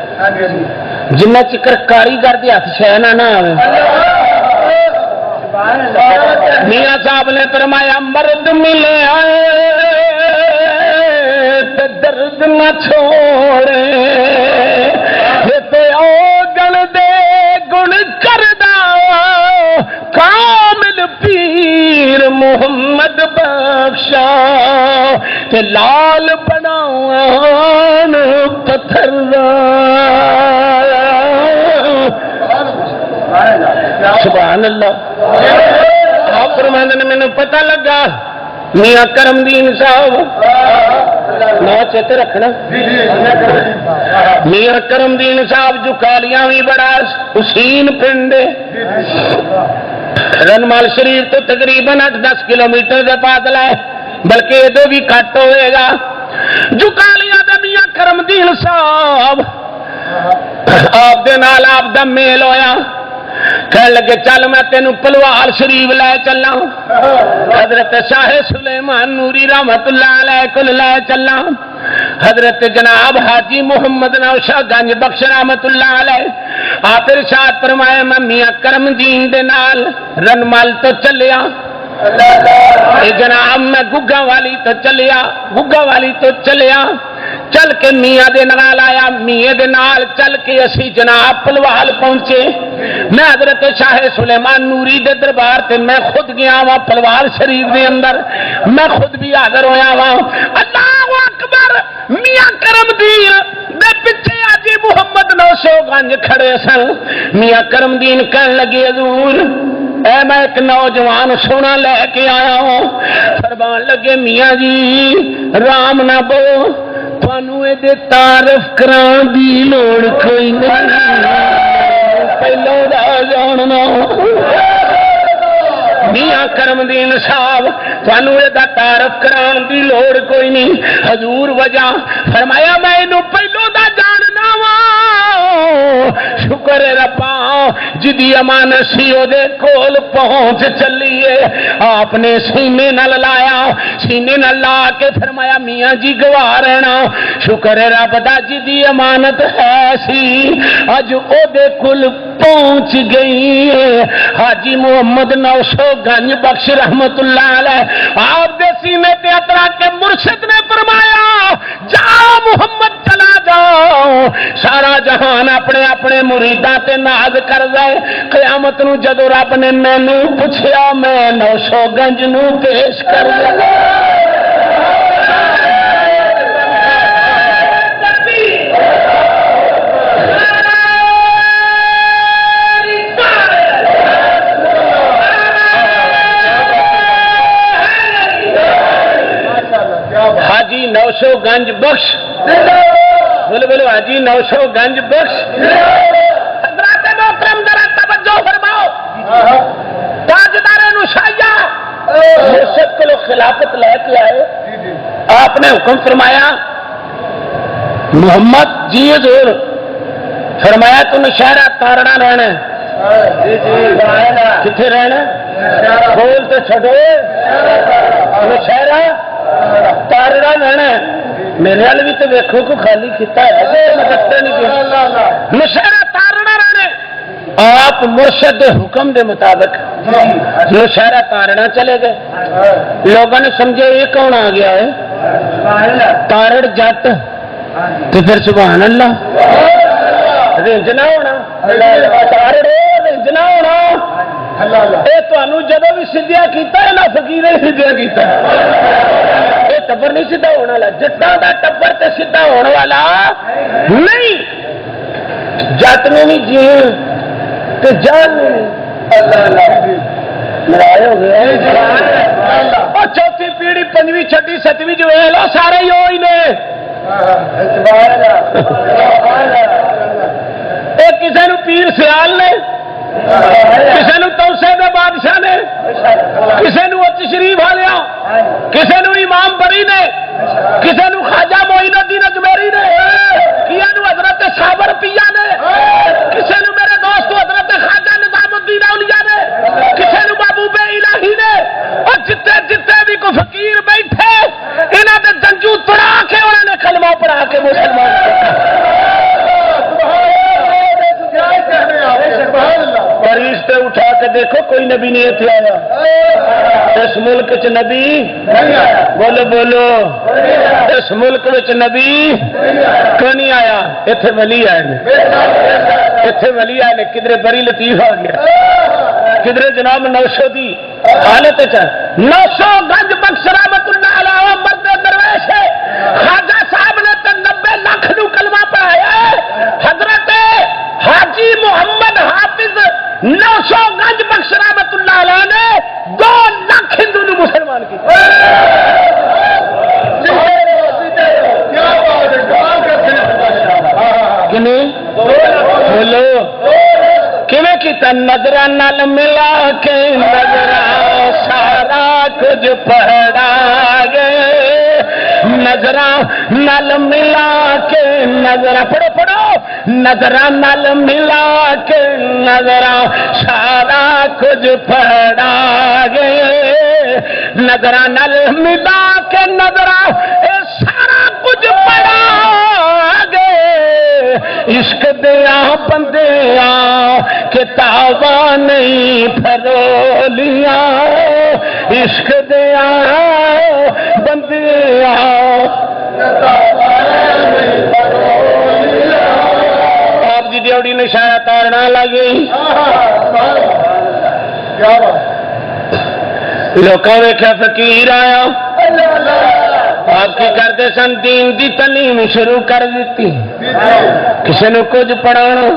Speaker 1: جنہ چکر کاریگر دے ہاتھ شے نہ آوے. میاں صاحب نے فرمایا مرد ملے آئے درد نہ چھوڑے گن دے گن کردہ کامل پیر محمد بخشا تے لال بناوان پتھر سبحان اللہ. آپ فرماندے نے مینوں پتہ لگا میاں کرم دین صاحب نا چیتے رکھنا میاں کرم دین صاحب جکالیاں بھی بڑا حسین پنڈ رنمال شریف تو تقریباً 8-10 کلومیٹر کا فاصلہ ہے بلکہ ادو بھی کٹ ہوئے گا. جکالیاں دا میاں کرم دین صاحب آپ دے نال آپ دا میل ہویا کہنے لگے چل میں تینوں پلوال شریف لے چلا حضرت شاہ سلیمان نوری رحمت اللہ علیہ کو لے چلا. حضرت جناب حاجی محمد نوشہ گنج بخش رحمت اللہ علیہ آپ ارشاد فرمائے میں میاں کرم دین دے نال رنمل تو چلیا جناب میں گگا والی تو چلیا چل کے میاں دے نال آیا میاں دے نال چل کے اسی جناب پلوال پہنچے. میں حضرت شاہ سلیمان نوری دے دربار تے میں خود گیا وا پلوال شریف دے اندر میں خود بھی حاضر ہویا وا. اللہ اکبر. میاں کرم دین دے پیچھے حاجی محمد نوشو گنج کھڑے سن. میاں کرم دین کہن لگے حضور اے میں ایک نوجوان سونا لے کے آیا ہوں. فرمان لگے میاں جی رام نہ بو تھانوں اے دے تعارف کران دی لوڑ کوئی نہیں پہلو دا جاننا. میاں کرم دین صاحب تھانوں اے دا تعارف کران دی لوڑ کوئی نہیں. حضور وجہ فرمایا میں اینو پہلو دا جاننا وا شکر ربا جدی امانت سی او دے کول پہنچ چلیے. آپ نے سینے نال لایا سینے نال لا کے فرمایا میاں جی گواہ رہنا شکر رب دا جدی امانت ہے سی اج او دے کول پہنچ گئی. حاجی محمد نوشو گنج بخش رحمت اللہ علیہ آپ دے سینے تے اترا کے مرشد نے فرمایا جا محمد چلا جاؤ سارا جہان اپنے اپنے مریداں تے ناز کر جائے. قیامت نو جدو رب نے مینوں پوچھیا میں نوشو گنج نو پیش کر دیا. حاجی نوشو گنج بخش بولو بولو حاجی نوشو گنج بخش. حضرات محترم ذرا توجہ فرماؤ. تاجدار نشائیہ مرشد کو خلافت لے کے آئے. آپ نے حکم فرمایا محمد جی حضور فرمایا تو نشہرہ تارڑا رہنا کتنے رہنا بول تو چھڈو نشہرہ تارڑا رہنا میرے وال بھی تو ویکو کو خالی کیتا ہے نشہرہ تارڑا رہنا آپ مرشد دے حکم دے مطابق نشہرہ تارڑا چلے گئے لوگوں نے سمجھے یہ کون آ گیا ہے تارڑ جٹ تو پھر سبحان اللہ رنج نہ ہونا تارڑ رنج نہ ہونا یہ تمہیں جب بھی سدھیا کیتا ہے نہ فقیر نے سدھیا کیتا یہ ٹبر نہیں سیدھا ہونے والا جٹاں دا ٹبر تے سیدھا ہونے والا نہیں جٹ نے بھی جی تے جان لڑائے ہو گئے اور چوتھی پیڑھی پنجویں چھٹی ستویں جو ہے لو سارے ہی وہی نے کسی نو پیر سیال نے کسی نو توسے دے بادشاہ نے کسی نو اچ شریف والیا کسی نو امام بری نے کسی نو خواجہ معین الدین اجمیری نے کسی نو حضرت صابر پیا نے کسی نو میرے دوست حضرت خواجہ نظام الدین اولیاء نے کسی نو محبوب الہی نے اور جتے جتے بھی کوئی فقیر بیٹھے انہاں دے جنجو توڑا کے انہوں نے کلمہ پڑھا کے مسلمان فرشتے اٹھا کے دیکھو کوئی نبی نہیں اتنے آیا اس ملک چ نبی بولو بولو اس ملک وچ نبی کیوں نہیں آیا اتنے ولی آئے اتنے ولی آئے کدھر بری لطیف آ گیا کدھر جناب نوشو دی حالت نوشو گنج بخش رحمت اللہ علیہ مرد درویش ہے خواجہ صاحب نے تو 90 لاکھ نو کلمہ پڑھایا ہے حضرت حاجی محمد حافظ 900 گنج بخش رحمت اللہ علیہ نے 2 لاکھ ہندو نے مسلمان کی بولو کیویں کیتا نظرہ نال ملا کے نظرہ سارا کچھ پڑھا گئے نظرہ نال ملا کے نظرہ پڑھو پڑھو نظرہ نال ملا کے نظرہ سارا کچھ پڑھا گئے نظرہ نال ملا کے نظرہ سارا کچھ پڑھا گئے عشق دیا بندیا کتاباں نہیں پھرولیا عشق دیا بندیا آپ جی ڈیوٹی نے شاید تارنا لگی لوگوں نے کیا فقیر آیا آپ کی کرتے سن دین دی تعلیم شروع کر دیتی کسی نے کچھ پڑھانا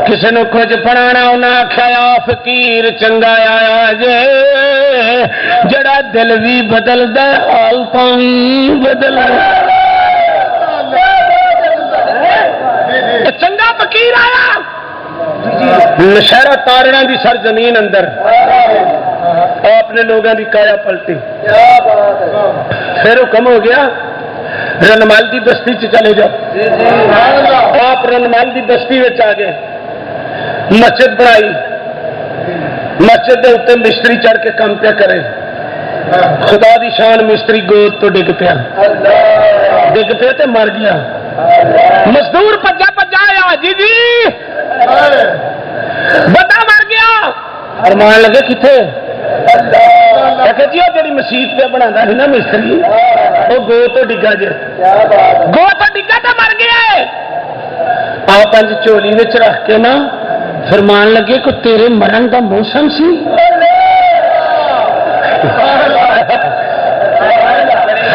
Speaker 1: کسی نے کچھ پڑھانا انہیں آخیا فقیر چنگا آیا جے جڑا دل بھی بدل دے حالتاں بھی بدل چنگا فقیر آیا نشہرہ تارڑا دی سرزمین اندر آپ نے لوگوں کی کایا پلٹی پھر حکم ہو گیا رنمال دی بستی چلے جاؤ آپ رنمال دی بستی آ گئے مسجد بنائی مسجد کے اتنے مستری چڑھ کے کام پیا کرے خدا دی شان مستری گود تو ڈگ پیا تو مر گیا مزدور پجا پجا آیا جی بندہ مر گیا ارمان لگے کتنے جی وہ جی مسیت پہ بنا سی نا مستری وہ گو تو ڈگا جی گو تو ڈگا تو مر گیا آپ اج چولی رکھ کے نا فرمان لگے کو تیرے مرن کا موسم سی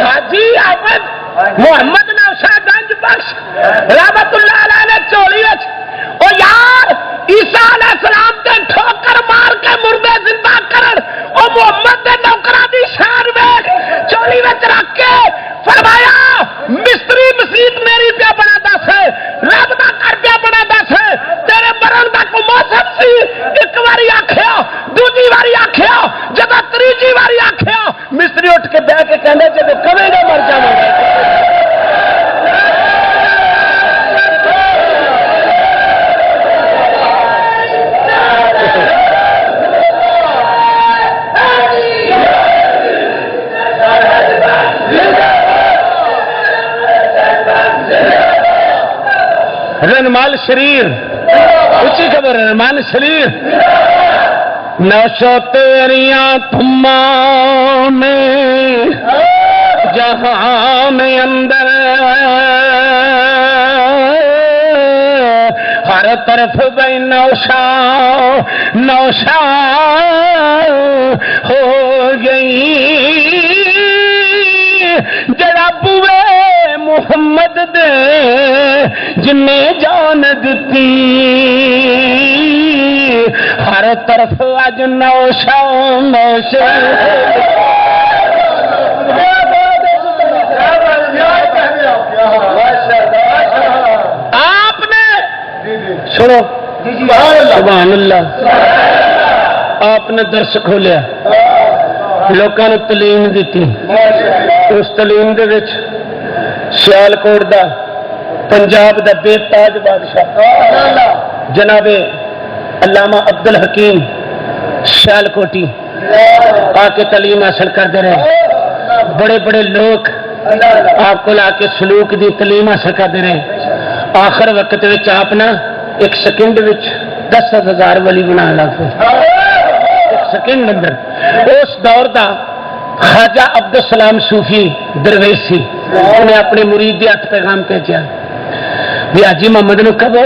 Speaker 1: حاجی احمد محمد نوشا گنج بخش رحمت اللہ علیہ نے چولی او یار عیسیٰ علیہ السلام تے ٹھوکر مار کے مردے زندہ کرن او محمد دے نوکراں دی شان ویکھ چولی وچ رکھ کے فرمایا مستری مسیت میری پیا بنا دس رب دا کر پیا بنا دس تیرے مرن دا کو موسم سی ایک واری آکھیا دوجی واری آکھیا جدوں تیجی واری آکھیا مستری اٹھ کے بیٹھ کے کہندے جے کبے نہ مر جاواں رنمال شریر اچھی خبر رنمان شریر نوشو تیریاں تھمان جہان اندر ہر طرف بھائی نوشا نوشا ہو گئی جڑا بوے محمد دے جن جان دتی ہر طرف اج نوشا نوشا آپ نے سنو سبحان اللہ آپ نے درس کھولیا لوگوں نے تعلیم دیتی اس تعلیم دے وچ سیالکوٹ دا پنجاب دا بے تاج بادشاہ جناب علامہ عبد الحکیم سیالکوٹی آ کے تعلیم حاصل کرتے رہے بڑے بڑے لوگ آپ کو لا کے سلوک دی تعلیم حاصل کرتے رہے آخر وقت وچ آپ نا ایک سیکنڈ وچ 10,000 ولی بنا لگ پے ایک سیکنڈ اندر اس دور دا خواجہ عبد السلام صوفی درویش سی انہیں اپنے مرید دے ہاتھ پیغام بھیجا بھی حاجی محمد نو کہو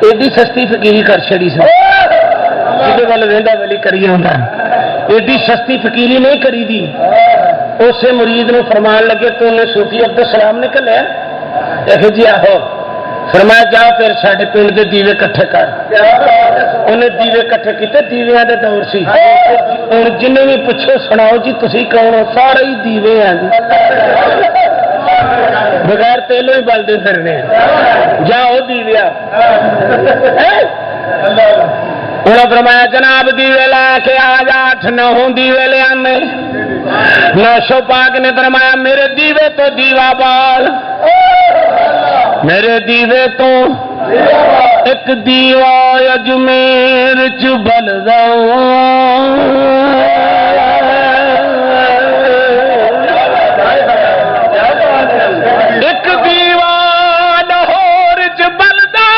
Speaker 1: ایڈی سستی فقیری کر چھڑی سی جہدے وال ویندا ولی کری ہوندا ایڈی سستی فقیری نہیں کری دی اسے مرید نو فرمان لگے تو انہیں صوفی عبد السلام نے کہلیا کہ جی آہو فرمایا جا پھر ساڈے پنڈ دے دیوے کٹھے کر انہیں دیوے کٹھے کیتے دیویاں دے دور سی ہن جنہیں بھی پوچھو سناؤ جی تسی کون ہو سارے ہی دیوے ہیں جی بغیر تیلوں ہی بلدے پھرنے جاؤ دیویا انہیں فرمایا جناب دیوے لا کے آ جا 8-9 دیوے لے آنے نوشو پاک نے فرمایا میرے دیوے تو دیوا بال میرے دیوے تو ایک دیوا اجمیر چ بلدا ایک دیوا لاہور چ بلدا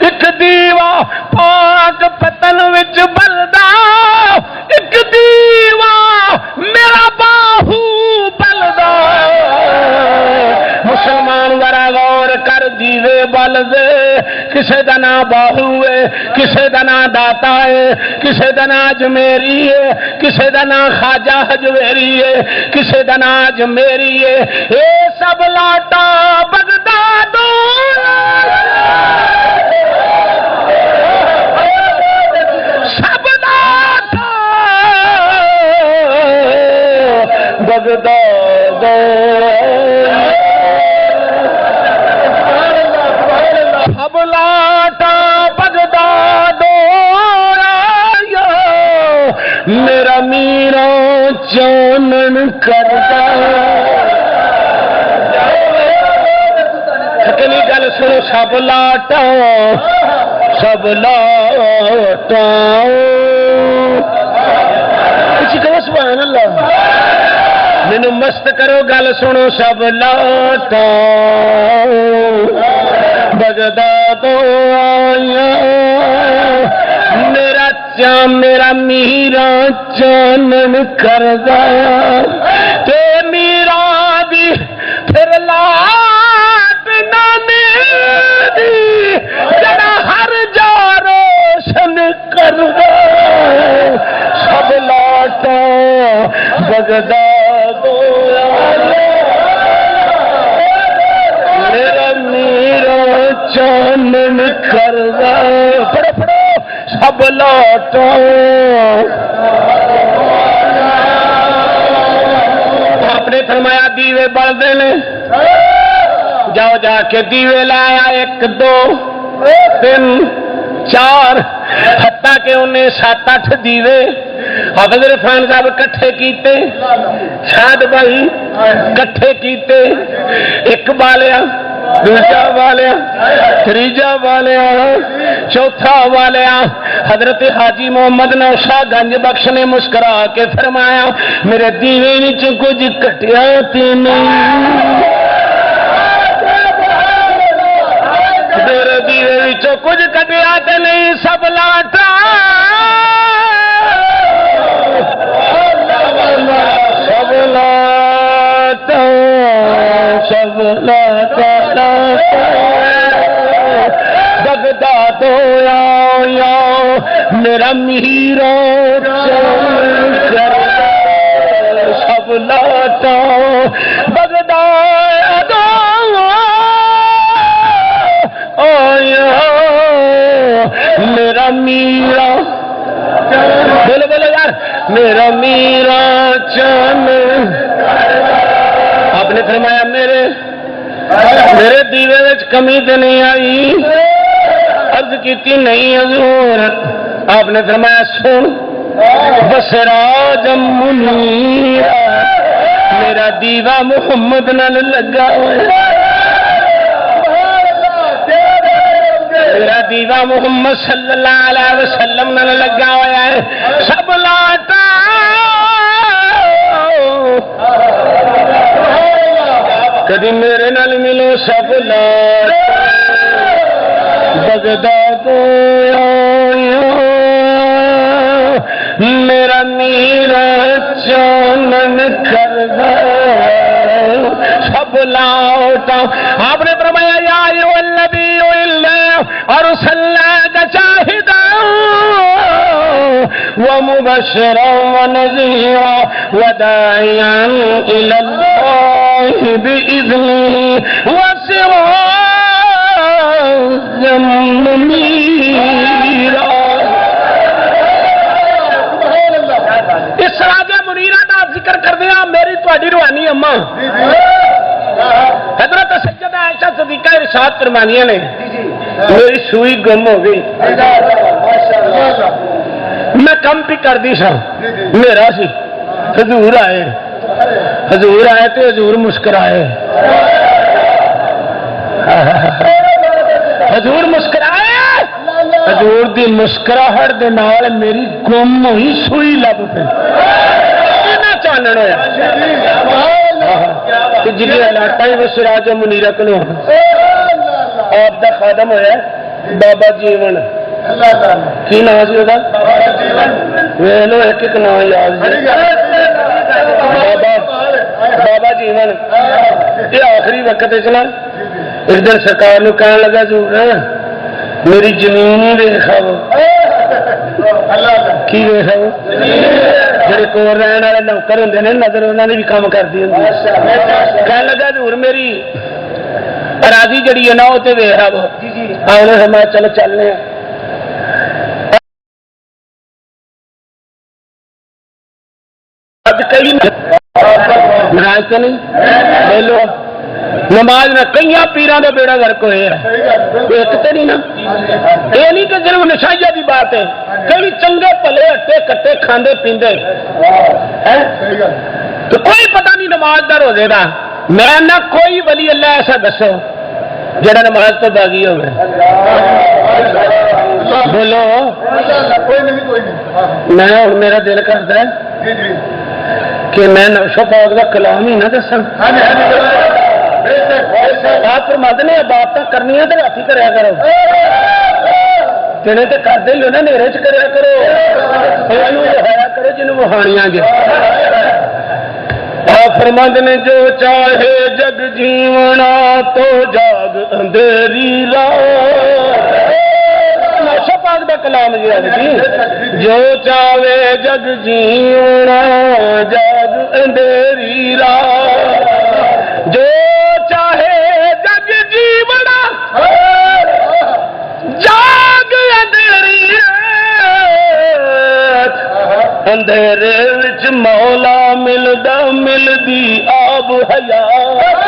Speaker 1: ایک دیوا پاک پتن وچ بلدا ایک دیوا میرا باہو بلدا مسلمان ذرا غور کر دیوے بل دے کسے دا نا باہو ہے کسے دا نا داتا ہے کسے دا نا اجمیری ہے کسے دا نا خواجہ حجویری ہے کسے دا نا اجمیری ہے اے سب لاٹا بغدادو سب لاٹا بغدادو سب لاٹا بغدادو میرا میرا چانن کردا کتنی گل سنو سب لاٹا کسی کہو سبحان اللہ مینو مست کرو گل سنو سب لاٹا بغداد آیا میرا میرا چانن کردا تے میرا دی پھر لاٹ نانے دی جڑا ہر جا روشن کردا سب لاٹا بغداد میرا میرا چانن کردا پڑھو پڑھو سب لاٹا آپ نے فرمایا دیوے بلدے نے جاؤ جا کے دیوے لایا 1 2 3 4 حتیٰ کہ انہیں 7-8 دیوے حافظ عرفان صاحب کٹھے کیتے شاد بھائی کٹھے کیتے ایک بالیا دوسرا والیا تیجا والیا چوتھا والیا حضرت حاجی محمد نوشا گنج بخش نے مسکرا کے فرمایا میرے دیوے وچ کچھ کٹیا تے نہیں جو کچھ کٹیا تے نہیں سب لاٹا سب لاٹا سب لاٹا بغداد یا میرا میرا سب لاٹا بغداد آیا میرا میرا بولو بولو یار میرا میرا چن آپ نے فرمایا میرے دیوے میں کمی تو نہیں آئی عرض کی نہیں حضور آپ نے فرمایا سن بسراج منیرا میرا دیوا محمد نال لگا میرا دیوا محمد صلی اللہ علیہ وسلم نال لگا ہوا ہے سب لاٹا کدی میرے نال ملو سب لاٹا بغداد میرا میرا چانن کر سب لاٹا آپ نے فرمایا یا ایھا النبی ارسلناک شاہدا ومبشرا ونذیرا وداعیا الی اللہ بإذنہ وسراجا منیرا اس راجہ منیرہ کا ذکر کر دیا میری تہاڈی روحانی اما حضرت سیدہ عائشہ صدیقہ ارشاد فرمانیاں نے میری سوئی گم ہو گئی میں کم بھی کر دی سا میرا سی حضور آئے تو حضور مسکرائے حضور مسکرائے حضور دی مسکراہٹ دے نال میری گم ہوئی سوئی لب پہ چانن ہوا جی لاٹا ہی وہ سراج منیرا کلو آپ دا خادم ہوا بابا جیون کی نام سی وہ ویخ لو ایک ایک نام یاد بابا جیون یہ آخری وقت چنا ایک دن سرکار نو کہنے لگا ضرور میری زمین ہی ویخا وہ کی ویخا وہ جڑے کول رہن والے نوکر ہوں نے نظر انہوں نے بھی کام کرتی ہوں کہنے لگا ضرور میری اراضی جڑی ہے نا وہ تو ویخا وہ آنے ہمارے چلو چلنے اب کئی ناراض تو نہیں لے لو نماز میں کئی پیران کا بیڑا گرک ہوئے ایک تو نہیں نا یہ نہیں کہ صرف نشائیہ کی بات ہے کئی چنگے پلے ہٹے کٹے کھاندے پیندے تو کوئی پتہ نہیں نماز کا روزے کا میں نہ کوئی ولی اللہ ایسا دسو جڑا نماز تو باغی ہوگا بولو میں ہوں میرا دل کرتا ہے کہ میں نوشو پاک کا کلام ہی نہ دسا آپ فرماتے ہیں عبادت کرنی ہے تو رات کریا کرو دنے تو کرتے لو نا نیرے چ کریا کرو وہایا کرو جنہوں وہانیاں گے آپ فرماتے نے جو چاہے جگ جیونا تو جاگ اندھیری رات پاک دا کلام جی جو چاہے جگ جیونا جاگ اندھیری رات جو چاہے جگ جیونا جاگ اندھیری رات اندھیرے وچ مولا ملدا ملدی آب حیات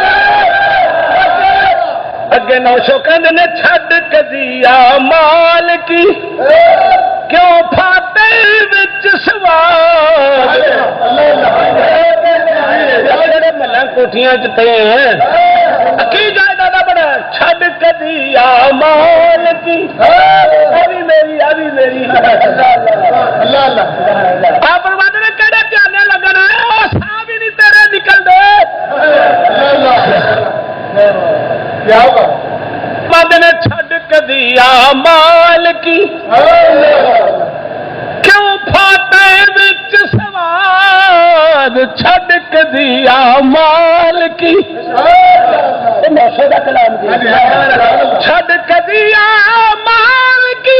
Speaker 1: اگے نوشو کہندے نے چھڈ کدیا مال کی کیوں پھاتے وچ سوال جڑے ملا کوٹھیاں چ پے ہیں کی جائیداد بڑا چھڈ کدیا مال کی ابھی میری اللہ آپ فرماتے نے کہڑے پیانے لگنا ہے وہ سا بھی نہیں تیرے نکل دے کیا ہوگا نے چھڈ کدیا چھڈ کدیا مال کی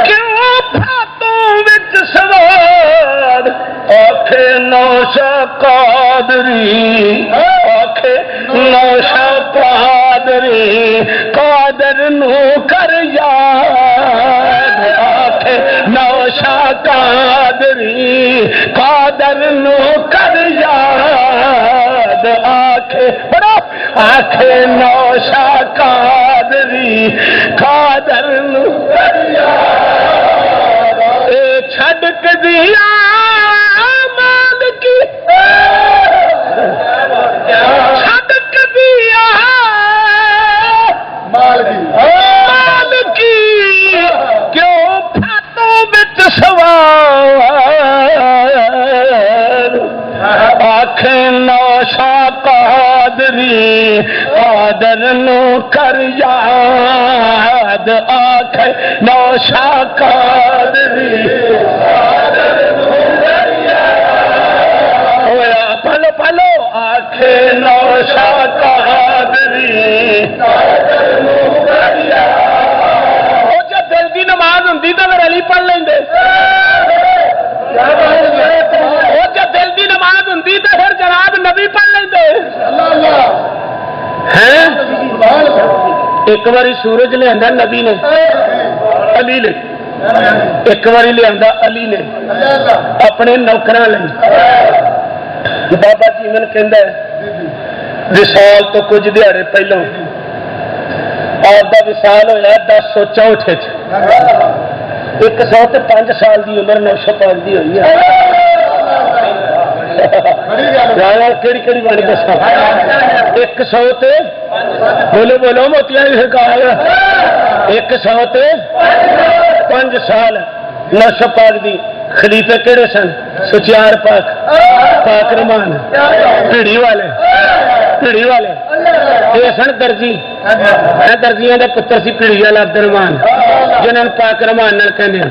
Speaker 1: کیوں باتوں وچ سوار آکھے نوشا قادری آکھے نوشا قادری قادر نو کر یاد آکھے نوشا قادری قادر نو کر یاد آکھے بڑا آکھے نوشا قادری قادر نو کر یاد چھڈ کے دیا مال کی چھڈ کے دیا مال کی کیوں پھاتوں وچ سوار آکھیں نوشا قادری قادر نو کر یاد آکھیں نوشا قادری قادر نو کر یاد پلو پلو آکھیں نوشا قادری قادر نو کر یاد او جب دل دی نماز ہوندی تے پھر علی پڑھ لیندے جب دل کی نماز ہوں تو پھر جناب نبی پڑھ لیندے ایک باری سورج لیا نبی نے علی نے ایک باری لیا علی نے اپنے نوکراں لئی بابا جیون کہندا ہے وصال تو کچھ دیہڑے پہلوں آپ کا وصال ہوا 1064 105 سال کی عمر نوشا پاک دی ہوئی ہے کہڑی کہڑی بانی دسا 100 بولو بولو موتیاں کی سرکار 105 سال نوشا پاک دی خلیفے کہڑے سن سچیار پاک پاک رحمان پیڑی والے یہ سن درجی درجیاں کا پتر سی پیڑی والا عبد الرحمان جنہوں نے پاک رحمان کہتے ہیں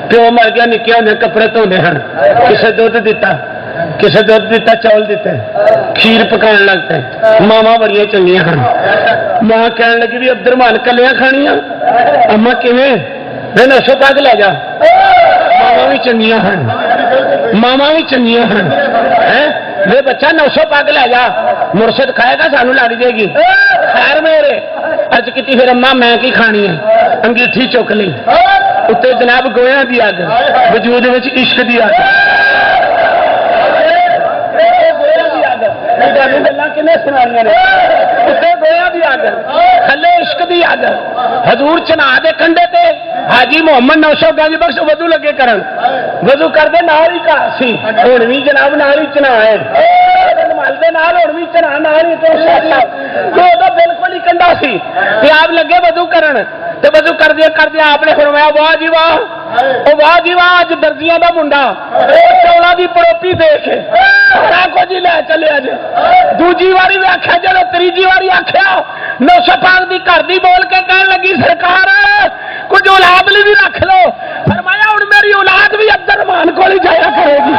Speaker 1: پیو مر گیا نکے ہونے کپڑے دھوندے ہیں کسے دودھ دیتا کسے دودھ دیتا چاول دیتے کھیر پکان لگتے ماما بڑی چنگیاں ہیں ماں کہنے لگی بھی عبد الرحمان کلیاں کھانیاں اما کیویں میں نوشا پاک لے جا ماما بھی چنگیاں ہیں ماما بھی چنگیاں ہیں میرے بچہ نوشا پاک لے جا مرشد کھائے گا سانو لڑ جائے گی خیر میرے اج کی پھر اما میں کی کھانی ہے انگیٹھی چک لی اتنے جناب گویا دی اگ وجود میں عشق دی اگ تھلے عشق دی اگ حضور چنا دے کنڈے تے حاجی محمد نوشا گنج بخش وضو لگے کرن وضو کرتے نال ہی کہا سی ہوں بھی جناب نال ہی چنا ہے ملتے نال ہوں بھی چنا نال ہی تو بالکل ہی کنڈا سی آپ لگے وضو کرن تے وضو کر دیا آپ نے فرمایا واہ جی واہ اج درجیاں دا منڈا چولا دی پروپی دیکھ کو جی لے چلے اج دوجی واری بھی آخیا جب تیجی واری آخیا نوشا پاک دی گھر دی بول کے کہنے لگی سرکار کچھ اولاد لی بھی رکھ لو فرمایا ہوں میری اولاد بھی عبد الرحمان کو ہی جایا کرے گی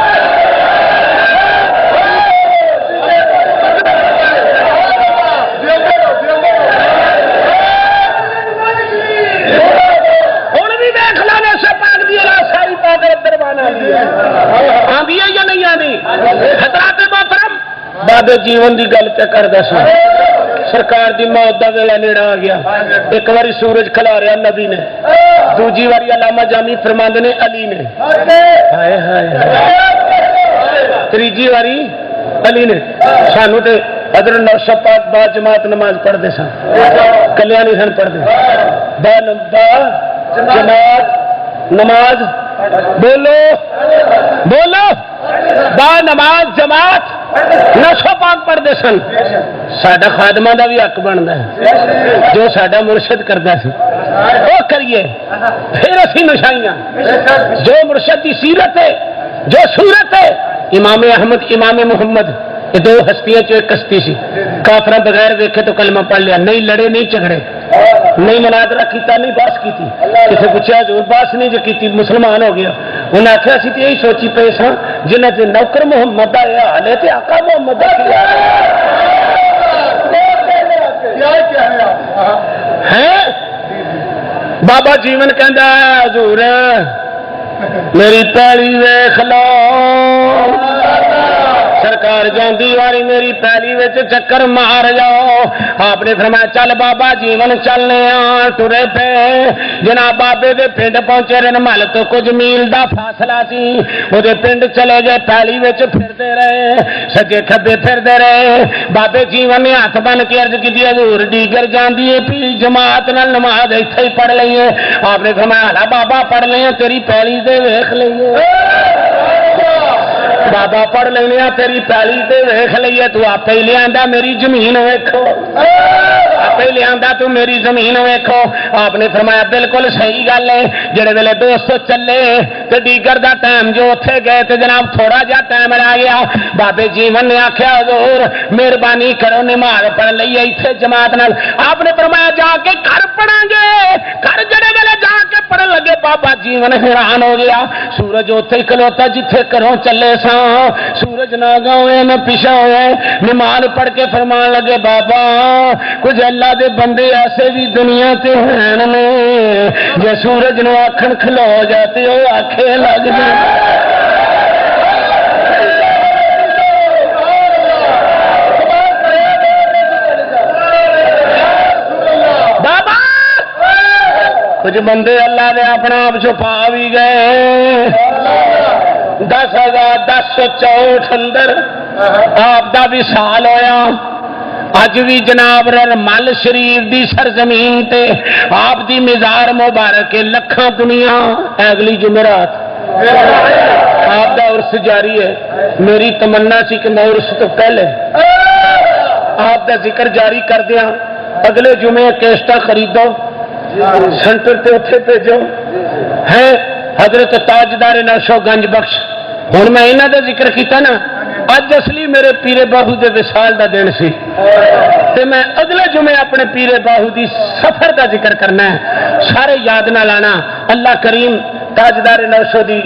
Speaker 1: یا نہیں آنی حضرات محترم بابے جیون دی گل پہ کردا سی سرکار دی موت دا ویلا نیڑا آ گیا ایک باری سورج کھلا رہا نبی نے دوجی باری علامہ جامی فرماندے نے علی نے ہائے ہائے تیجی باری علی نے سانو تے حضرت نوشا پاک با جماعت نماز پڑھتے سن کلیا نہیں سن پڑھتے با جماعت نماز بولو بولو با نماز جماعت نوشا پاک پڑھتے سن ساڈا خادمہ دا بھی حق بنتا ہے جو ساڈا مرشد کرتا سی وہ کریے پھر اسی نشائیاں جو مرشد کی سیرت ہے جو صورت ہے امام احمد امام محمد یہ دو ہستیاں چ ایک ہستی سی کافراں بغیر ویکھے تو کلمہ پڑھ لیا نہیں لڑے نہیں جھگڑے نہیں مناظرہ کیتا نہیں بحث کیتی کسی پوچھا حضور بحث نہیں جو کیتی مسلمان ہو گیا انہیں آخیا سی یہی سوچی پے سا جنہ کے نوکر محمد کا یہ حال ہے آقا محمد کا ہے بابا جیون کہندا ہے حضور میری پیلی ویکھ لو سرکار جاندی واری میری پیلی وچ چکر مار جاؤ آپ نے فرمایا چل بابا جیون چلنے ٹرے پے جناب بابے دے پنڈ پہنچے رنمل تو کچھ میل دا فاصلہ سی وہ پنڈ چلے گئے پیلی وچ پھردے رہے سجے کھبے پھردے رہے بابے جیون نے ہاتھ بن کے عرض کی حضور ڈیگر جاندی ہے پی جماعت نال نماز ایتھے ہی پڑھ لئیے آپ نے فرمایا ہلا بابا پڑھ لئے تیری پیلی تے ویکھ لئیے بابا پڑھ لینا تیری پیلی تے ویکھ لئیے تو آپ ہی لیا میری زمین ویکھو آپ ہی لیا تو میری زمین ویکھو آپ نے فرمایا بالکل صحیح گل ہے جڑے ویلے دوست چلے تے دیگر دا ٹائم جو اتنے گئے تے جناب تھوڑا جا ٹائم رہ گیا بابے جیون نے آخیا حضور مہربانی کرو نماز پڑھ لئیے اتنے جماعت نال آپ نے فرمایا جا کے گھر پڑھیں گے گھر جڑے ویلے جا کے پڑھن لگے بابا جیون حیران ہو گیا سورج اتنے کھلوتا جتھے کروں چلے سا سورج نہ گاوے نہ پیچھا ہوئے نماز پڑھ کے فرمان لگے بابا کچھ اللہ دے بندے ایسے بھی دنیا تے ہیں نے جے سورج نو آکھن کھلو جاتے ہو آنکھیں لگ جائے بابا کچھ بندے اللہ نے اپنا آپ چھپا بھی گئے 10,1064 اندر آپ دا وصال ہویا اج بھی جناب رمل شریف دی سرزمین تے آپ دی مزار مبارک لکھاں دنیا اگلی جمعرات آپ دا عرس جاری ہے میری تمنا سی کہ میں عرس تو پہلے آپ دا ذکر جاری کر دیا اگلے جمعے کیسٹا خریدو سینٹر تے اتنے بھیجو ہے حضرت تاجدار نشو گنج بخش ہوں میں یہاں کا ذکر کیتا نا اج اصلی میرے پیرے باہو دے وصال دا دن سی تے میں اگلے جمعے اپنے پیرے باہو دی سفر دا ذکر کرنا ہے سارے یاد نہ لانا اللہ کریم تاجدار نشو دی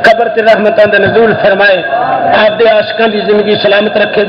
Speaker 1: قبر تے رحمتاں دا نزول فرمائے آپ دے عاشقاں دی زندگی سلامت رکھے